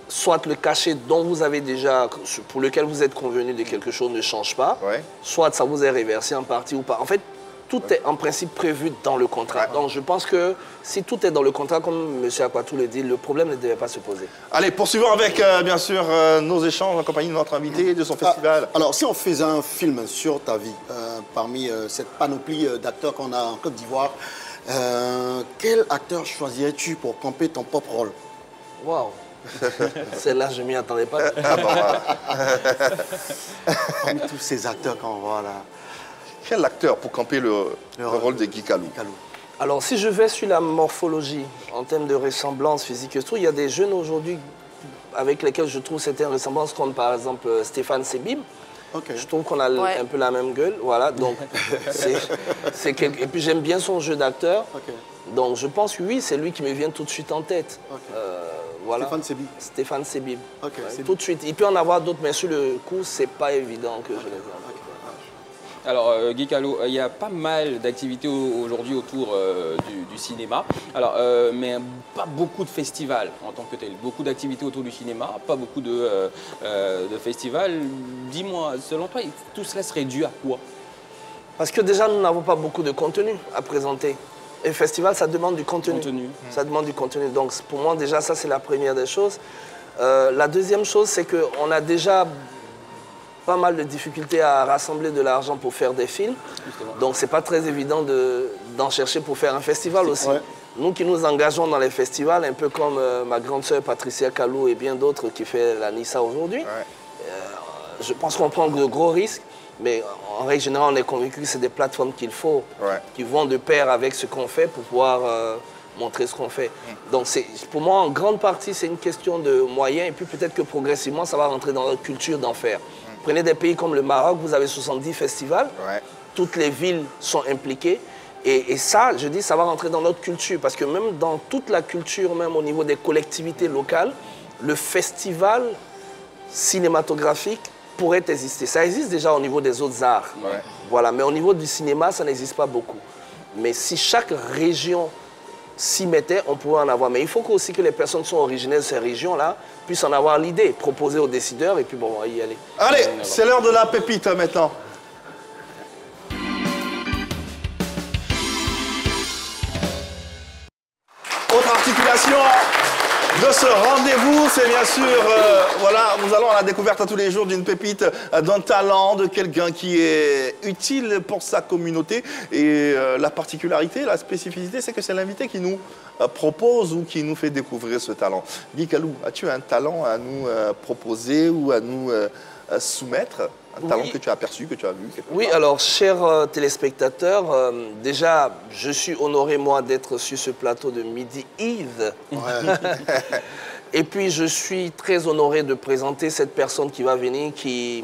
[SPEAKER 10] soit le cachet dont vous avez déjà, pour lequel vous êtes convenu de quelque chose ne change pas, soit ça vous est réversé en partie ou pas. En fait, tout est en principe prévu dans le contrat. Donc je pense que si tout est dans le contrat, comme M. Akpatou le dit, le problème ne devait pas se poser.
[SPEAKER 1] Allez, poursuivons avec, bien sûr, nos échanges en compagnie de notre invité et de son festival.
[SPEAKER 5] Alors, si on faisait un film sur ta vie, parmi cette panoplie d'acteurs qu'on a en Côte d'Ivoire, quel acteur choisirais-tu pour camper ton propre rôle?
[SPEAKER 10] Waouh. Celle-là, je ne m'y attendais pas.
[SPEAKER 5] Parmi tous ces acteurs qu'on voit là.
[SPEAKER 1] Quel acteur pour camper le rôle de Gikalou?
[SPEAKER 10] Alors, si je vais sur la morphologie, en termes de ressemblance physique et tout, il y a des jeunes aujourd'hui avec lesquels je trouve certaines ressemblances, comme par exemple Stéphane Sebib. Je trouve qu'on a un peu la même gueule. Voilà, donc et puis j'aime bien son jeu d'acteur. Donc je pense que oui, c'est lui qui me vient tout de suite en tête. Voilà.
[SPEAKER 5] Stéphane Sebib.
[SPEAKER 10] Stéphane Sebib. Tout de suite. Il peut en avoir d'autres, mais sur le coup, c'est pas évident que je les ai.
[SPEAKER 3] Alors, Gikalou, il y a pas mal d'activités aujourd'hui autour du cinéma. Alors, mais pas beaucoup de festivals en tant que tel. Beaucoup d'activités autour du cinéma, pas beaucoup de festivals. Dis-moi, selon toi, tout cela serait dû à quoi?
[SPEAKER 10] Parce que déjà, nous n'avons pas beaucoup de contenu à présenter. Et festival, ça demande du contenu. Ça demande du contenu. Donc, pour moi, déjà, ça, c'est la première des choses. La deuxième chose, c'est qu'on a déjà pas mal de difficultés à rassembler de l'argent pour faire des films. Justement. Donc, c'est pas très évident d'en chercher pour faire un festival aussi. Nous qui nous engageons dans les festivals, un peu comme ma grande sœur Patricia Kalou et bien d'autres qui fait la Nissa aujourd'hui, je pense qu'on prend de gros risques. Mais en règle générale, on est convaincu que c'est des plateformes qu'il faut, qui vont de pair avec ce qu'on fait pour pouvoir montrer ce qu'on fait. Donc pour moi, en grande partie, c'est une question de moyens. Et puis peut-être que progressivement, ça va rentrer dans notre culture d'en faire. Prenez des pays comme le Maroc, vous avez 70 festivals. Toutes les villes sont impliquées. Et ça, je dis, ça va rentrer dans notre culture. Parce que même dans toute la culture, même au niveau des collectivités locales, le festival cinématographique pourrait exister. Ça existe déjà au niveau des autres arts. Voilà. Mais au niveau du cinéma, ça n'existe pas beaucoup. Mais si chaque région s'y mettait, on pourrait en avoir. Mais il faut aussi que les personnes qui sont originaires de ces régions-là puissent en avoir l'idée, proposer aux décideurs, et puis bon, on va y aller.
[SPEAKER 1] Allez, c'est l'heure de la pépite maintenant. Autre articulation de ce rendez-vous, c'est bien sûr, voilà, nous allons à la découverte à tous les jours d'une pépite, d'un talent, de quelqu'un qui est utile pour sa communauté. Et la particularité, la spécificité, c'est que c'est l'invité qui nous propose ou qui nous fait découvrir ce talent. Gikalou, as-tu un talent à nous proposer ou à nous soumettre? Un talent que tu as aperçu, que tu as vu.
[SPEAKER 10] Oui, alors, chers téléspectateurs, déjà, je suis honoré, moi, d'être sur ce plateau de Midi Eve. Ouais. Et puis, je suis très honoré de présenter cette personne qui va venir, qui,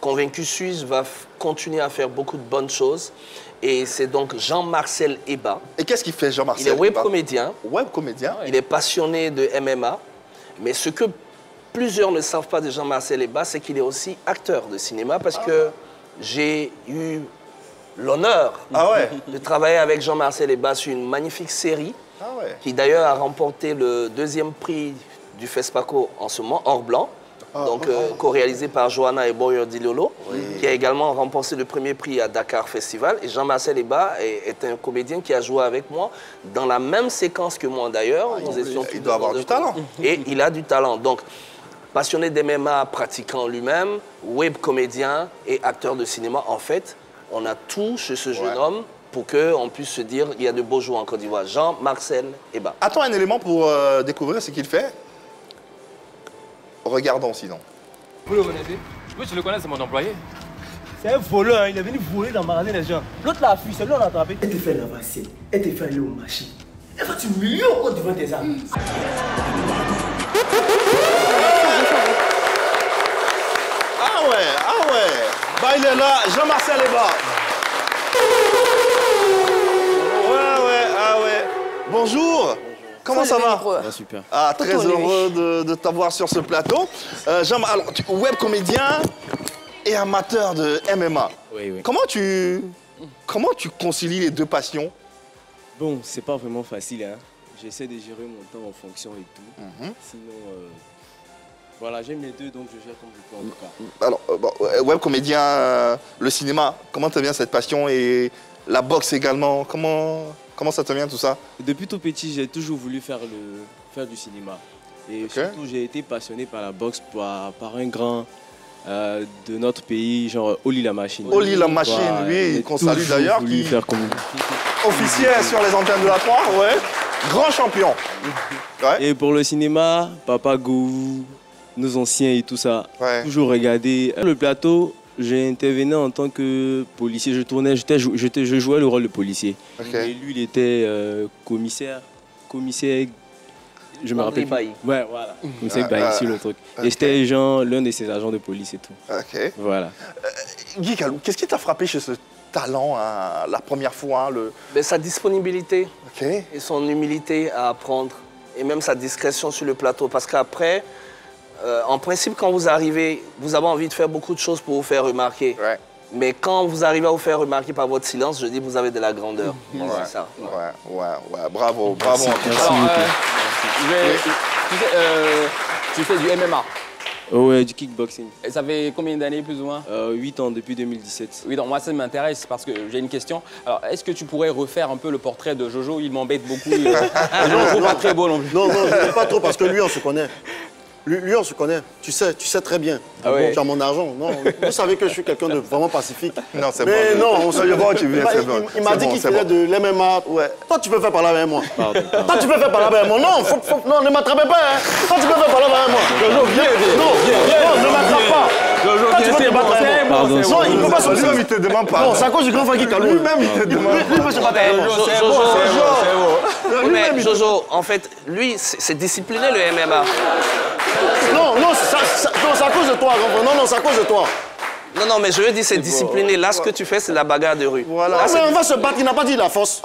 [SPEAKER 10] convaincu suisse, va continuer à faire beaucoup de bonnes choses. Et c'est donc Jean-Marcel Eba.
[SPEAKER 1] Et qu'est-ce qu'il fait, Jean-Marcel?
[SPEAKER 10] Il est web-comédien.
[SPEAKER 1] Web-comédien.
[SPEAKER 10] Il est passionné de MMA. Mais ce que plusieurs ne savent pas de Jean-Marcel Eba, c'est qu'il est aussi acteur de cinéma parce que j'ai eu l'honneur de travailler avec Jean-Marcel Eba sur une magnifique série qui d'ailleurs a remporté le 2e prix du FESPACO en ce moment, Or Blanc. Donc, co-réalisé par Johanna et Boyer Dilolo, qui a également remporté le 1er prix à Dakar Festival. Et Jean-Marcel Eba est un comédien qui a joué avec moi dans la même séquence que moi d'ailleurs.
[SPEAKER 1] Il doit avoir du talent.
[SPEAKER 10] Et il a du talent. Donc, passionné d'MMA, pratiquant lui-même, web comédien et acteur de cinéma. En fait, on a tout chez ce jeune homme pour qu'on puisse se dire il y a de beaux jours en Côte d'Ivoire. Jean-Marcel Eba.
[SPEAKER 1] Attends un élément pour découvrir ce qu'il fait. Regardons sinon.
[SPEAKER 7] Vous le connaissez? Oui, je le connais, c'est mon employé.
[SPEAKER 9] C'est un voleur, hein. Il est venu voler dans le magasin des gens. L'autre l'a fui, c'est lui on l'a attrapé.
[SPEAKER 11] Elle te fait la vaisselle, elle te fait aller au marché. Elle va te millions quand tu vends tes armes.
[SPEAKER 1] Ah ouais. Bah il est là, Jean-Marcel Eba. Ouais. Bonjour. Comment ça va?
[SPEAKER 21] Super.
[SPEAKER 1] Ah, très heureux de t'avoir sur ce plateau. Jean, alors, web comédien et amateur de MMA.
[SPEAKER 21] Oui.
[SPEAKER 1] Comment tu concilies les deux passions?
[SPEAKER 21] Bon, c'est pas vraiment facile, hein. J'essaie de gérer mon temps en fonction et tout. Sinon, voilà, j'aime les deux, donc je gère comme je peux en tout cas.
[SPEAKER 1] Alors, web comédien, le cinéma, comment te vient cette passion et la boxe également? Comment ça te vient tout ça?
[SPEAKER 21] Depuis tout petit, j'ai toujours voulu faire du cinéma. Et surtout, j'ai été passionné par la boxe par un grand de notre pays, genre Oli La Machine.
[SPEAKER 1] Oli La Machine, oui, qu'on salue d'ailleurs, qui officiait sur les antennes de la 3, grand champion.
[SPEAKER 21] Et pour le cinéma, Papa Gou, nos anciens et tout ça, toujours regarder le plateau. J'ai intervenu en tant que policier, je jouais le rôle de policier. Et lui, il était commissaire, je me rappelle pas. Ouais, voilà, commissaire Bailly sur le truc. Et c'était l'un de ses agents de police et tout. Voilà.
[SPEAKER 1] Guy Kalou, qu'est-ce qui t'a frappé chez ce talent la première fois
[SPEAKER 10] Sa disponibilité et son humilité à apprendre. Et même sa discrétion sur le plateau. Parce qu'après, en principe, quand vous arrivez, vous avez envie de faire beaucoup de choses pour vous faire remarquer. Mais quand vous arrivez à vous faire remarquer par votre silence, je dis que vous avez de la grandeur. C'est ça.
[SPEAKER 1] Bravo.
[SPEAKER 3] Merci. Tu fais du MMA?
[SPEAKER 21] Ouais, du kickboxing.
[SPEAKER 3] Et ça fait combien d'années plus ou moins?
[SPEAKER 21] 8 ans, depuis 2017.
[SPEAKER 3] Oui, donc moi ça m'intéresse parce que j'ai une question. Alors, est-ce que tu pourrais refaire un peu le portrait de Jojo? Il m'embête beaucoup. Je ne trouve pas très beau non plus.
[SPEAKER 5] Non, je ne pas trop parce que lui, on se connaît. Lui, on se connaît. Tu sais très bien. Tu as mon argent. Non, vous savez que je suis quelqu'un de vraiment pacifique.
[SPEAKER 1] Non, c'est bon.
[SPEAKER 5] Mais non, on se le voit.
[SPEAKER 1] Il
[SPEAKER 5] m'a dit qu'il faisait de l'MMA. Toi, tu peux faire parler avec moi. Toi, tu peux faire parler avec moi. Non, ne m'attrapez pas. Hein. Toi, tu peux faire parler avec moi. Jojo, viens. Non, ne m'attrape pas.
[SPEAKER 1] Jojo, viens, c'est bon.
[SPEAKER 5] Non, il ne peut pas se battre.
[SPEAKER 1] Lui-même, il te demande pas.
[SPEAKER 5] Non, c'est à cause du grand frère qui calme. Lui-même, il te demande pas. Lui peut se battre avec moi.
[SPEAKER 10] Mais Jojo, en fait, lui, c'est discipliné le MMA.
[SPEAKER 5] Non, c'est à cause de toi, non, c'est à cause de toi.
[SPEAKER 10] Non, mais je veux dire, c'est discipliné. Là, ce que tu fais, c'est la bagarre de rue.
[SPEAKER 5] Voilà. Là, mais on va se battre, il n'a pas dit la force.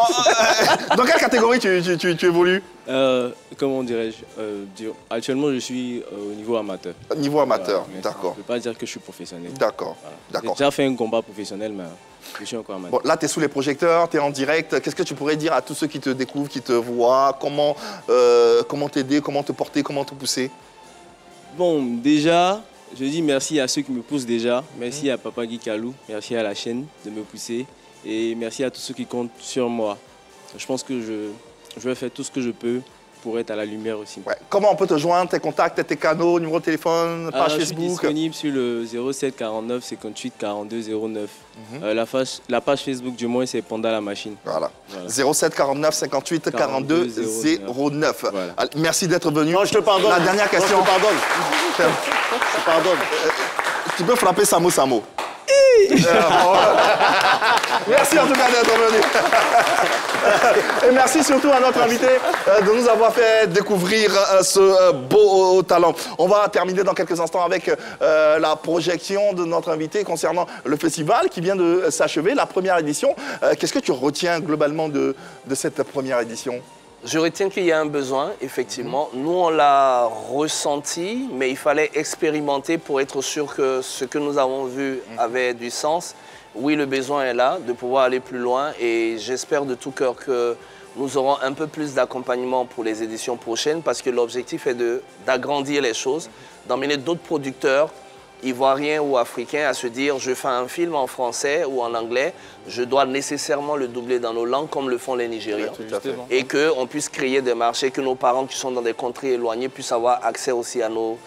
[SPEAKER 1] Dans quelle catégorie tu évolues?
[SPEAKER 21] Comment dirais-je actuellement, je suis au niveau amateur.
[SPEAKER 1] Niveau amateur, d'accord.
[SPEAKER 21] Je ne peux pas dire que je suis professionnel.
[SPEAKER 1] D'accord.
[SPEAKER 21] J'ai déjà fait un combat professionnel, mais je suis encore amateur.
[SPEAKER 1] Bon, là, tu es sous les projecteurs, tu es en direct. Qu'est-ce que tu pourrais dire à tous ceux qui te découvrent, qui te voient? Comment t'aider, comment te porter, comment te pousser?
[SPEAKER 21] Bon, déjà, je dis merci à ceux qui me poussent déjà. Merci à Papa Guy Kalou, merci à la chaîne de me pousser. Et merci à tous ceux qui comptent sur moi. Je pense que je vais faire tout ce que je peux pour être à la lumière aussi.
[SPEAKER 1] Comment on peut te joindre, tes contacts, tes canaux, numéro de téléphone, page Facebook?
[SPEAKER 21] Je suis disponible sur le 07 49 58 42 09. La page Facebook du moins, c'est Panda La Machine.
[SPEAKER 1] Voilà. 07 49 58 42 09. Merci d'être venu.
[SPEAKER 5] Non, je te pardonne.
[SPEAKER 1] La dernière question.
[SPEAKER 5] Non, je te pardonne. Je te pardonne.
[SPEAKER 1] Tu peux frapper Samo Samo. Merci en tout cas d'être venu. Et merci surtout à notre invité de nous avoir fait découvrir ce beau talent. On va terminer dans quelques instants avec la projection de notre invité concernant le festival qui vient de s'achever, la première édition. Qu'est-ce que tu retiens globalement de cette première édition ?
[SPEAKER 10] Je retiens qu'il y a un besoin, effectivement. Nous, on l'a ressenti, mais il fallait expérimenter pour être sûr que ce que nous avons vu avait du sens. Oui, le besoin est là, de pouvoir aller plus loin, et j'espère de tout cœur que nous aurons un peu plus d'accompagnement pour les éditions prochaines, parce que l'objectif est d'agrandir les choses, d'emmener d'autres producteurs, ivoiriens ou africains, à se dire je fais un film en français ou en anglais, je dois nécessairement le doubler dans nos langues comme le font les Nigérians. Et qu'on puisse créer des marchés, que nos parents qui sont dans des contrées éloignées puissent avoir accès aussi à nos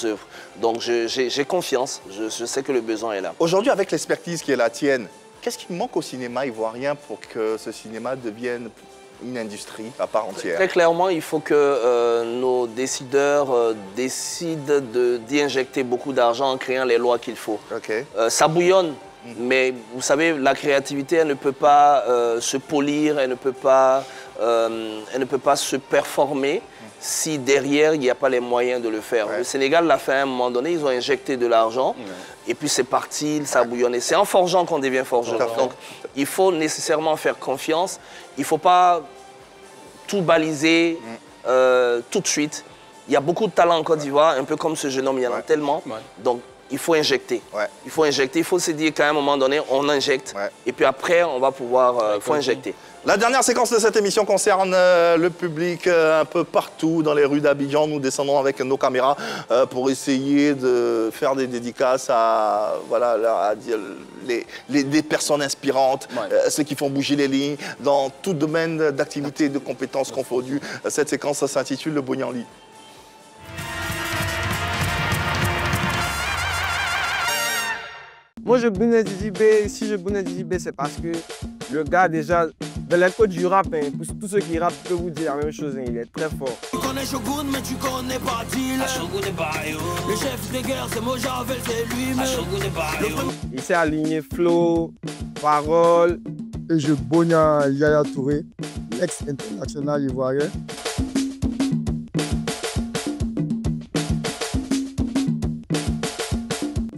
[SPEAKER 10] œuvres. Donc j'ai confiance, je sais que le besoin est là.
[SPEAKER 1] Aujourd'hui, avec l'expertise qui est la tienne, qu'est-ce qui manque au cinéma ivoirien pour que ce cinéma devienne une industrie à part entière?
[SPEAKER 10] Très clairement, il faut que nos décideurs décident d'y injecter beaucoup d'argent en créant les lois qu'il faut. Ça bouillonne, mais vous savez, la créativité, elle ne peut pas se polir, elle ne peut pas se performer si derrière, il n'y a pas les moyens de le faire. Le Sénégal l'a fait à un moment donné, ils ont injecté de l'argent, et puis c'est parti, ça a bouillonné. C'est en forgeant qu'on devient forgeron. Donc, il faut nécessairement faire confiance. Il ne faut pas tout baliser tout de suite. Il y a beaucoup de talent en Côte d'Ivoire, un peu comme ce jeune homme, il y en a tellement. Donc, il faut injecter. Il faut injecter. Il faut se dire qu'à un moment donné, on injecte. Et puis après, on va pouvoir... Il faut injecter.
[SPEAKER 1] La dernière séquence de cette émission concerne le public un peu partout dans les rues d'Abidjan. Nous descendons avec nos caméras pour essayer de faire des dédicaces à, des personnes inspirantes, ceux qui font bouger les lignes dans tout domaine d'activité et de compétences confondues. Cette séquence s'intitule Le Bognanli.
[SPEAKER 2] Moi, je bounais Didibé. Si je bounais Didibé, c'est parce que le gars, déjà, dans les codes du rap, pour tous ceux qui rappent, je peux vous dire la même chose, il est très fort.
[SPEAKER 20] Tu connais Shogun, mais tu connais pas Dil. Shogun est Bayo. Le chef de guerre, c'est Mojavel, c'est lui-même. Shogun est Bayo.
[SPEAKER 2] Il s'est aligné flow, parole.
[SPEAKER 12] Et je bougna Yaya Touré, l'ex-international ivoirien.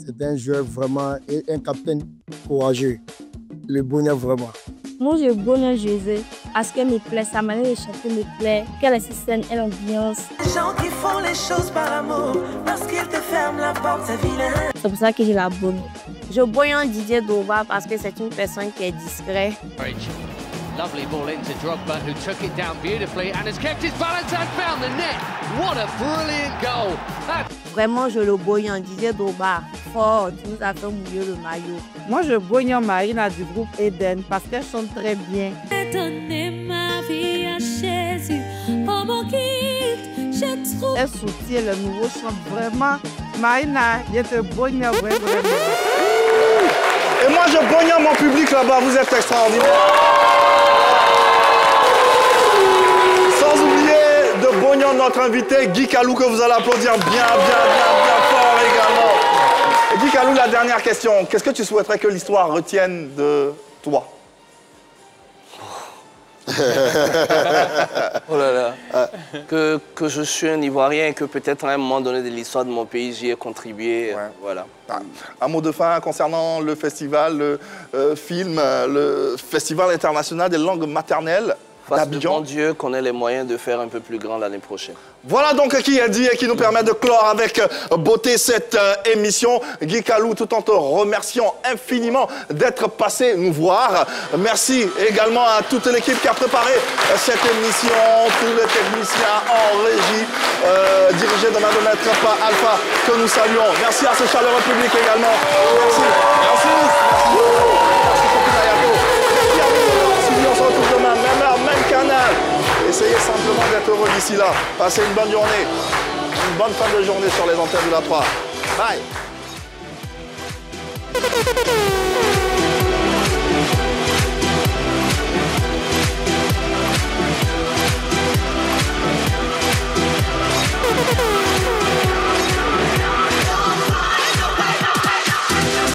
[SPEAKER 12] C'est un joueur vraiment et un capitaine courageux. Le bonheur vraiment.
[SPEAKER 8] Moi, je bonheur José parce qu'elle me plaît, sa manière de chanter me plaît, qu'elle est si saine et l'ambiance.
[SPEAKER 20] Les gens qui font les choses par amour, parce qu'ils te ferment la porte, c'est vilain.
[SPEAKER 8] C'est pour ça que je la bonne. Je bonheur Didier Drogba parce que c'est une personne qui est discrète.
[SPEAKER 13] Lovely ball into Drogba, who took it down beautifully and has kept his balance and found the net. What a brilliant goal!
[SPEAKER 8] Vraiment, je le bonheur Didier Drogba. Fort, tu nous as fait mouiller le maillot.
[SPEAKER 14] Moi, je bonheur Marina du groupe Eden parce qu'elle chante très bien.
[SPEAKER 15] Donner ma vie à Jésus, oh mon guide, je trouve.
[SPEAKER 14] Elle soutient le nouveau chant vraiment. Marina, je te bonheur vraiment.
[SPEAKER 1] Et moi, je bonheur mon public là-bas, vous êtes extraordinaire. Sans oublier de bonheur notre invité, Guy Kalou, que vous allez applaudir bien fort également. Guy Kalou, la dernière question. Qu'est-ce que tu souhaiterais que l'histoire retienne de toi?
[SPEAKER 10] Oh là là. Que je suis un Ivoirien et que peut-être à un moment donné de l'histoire de mon pays, j'y ai contribué. Voilà.
[SPEAKER 1] Un mot de fin concernant le festival, le Festival international des langues maternelles d'Abidjan.
[SPEAKER 10] Fasse de bon Dieu qu'on ait les moyens de faire un peu plus grand l'année prochaine.
[SPEAKER 1] Voilà donc qui est dit et qui nous permet de clore avec beauté cette émission. Guy Kalou, tout en te remerciant infiniment d'être passé nous voir. Merci également à toute l'équipe qui a préparé cette émission, tous les techniciens en régie, dirigés de main de maître Alpha, que nous saluons. Merci à ce chaleureux public également. Merci. On se retrouve demain, même heure, même canal. Essayez simplement d'être heureux d'ici là. Passez une bonne journée, une bonne fin de journée sur les antennes de la 3. Bye.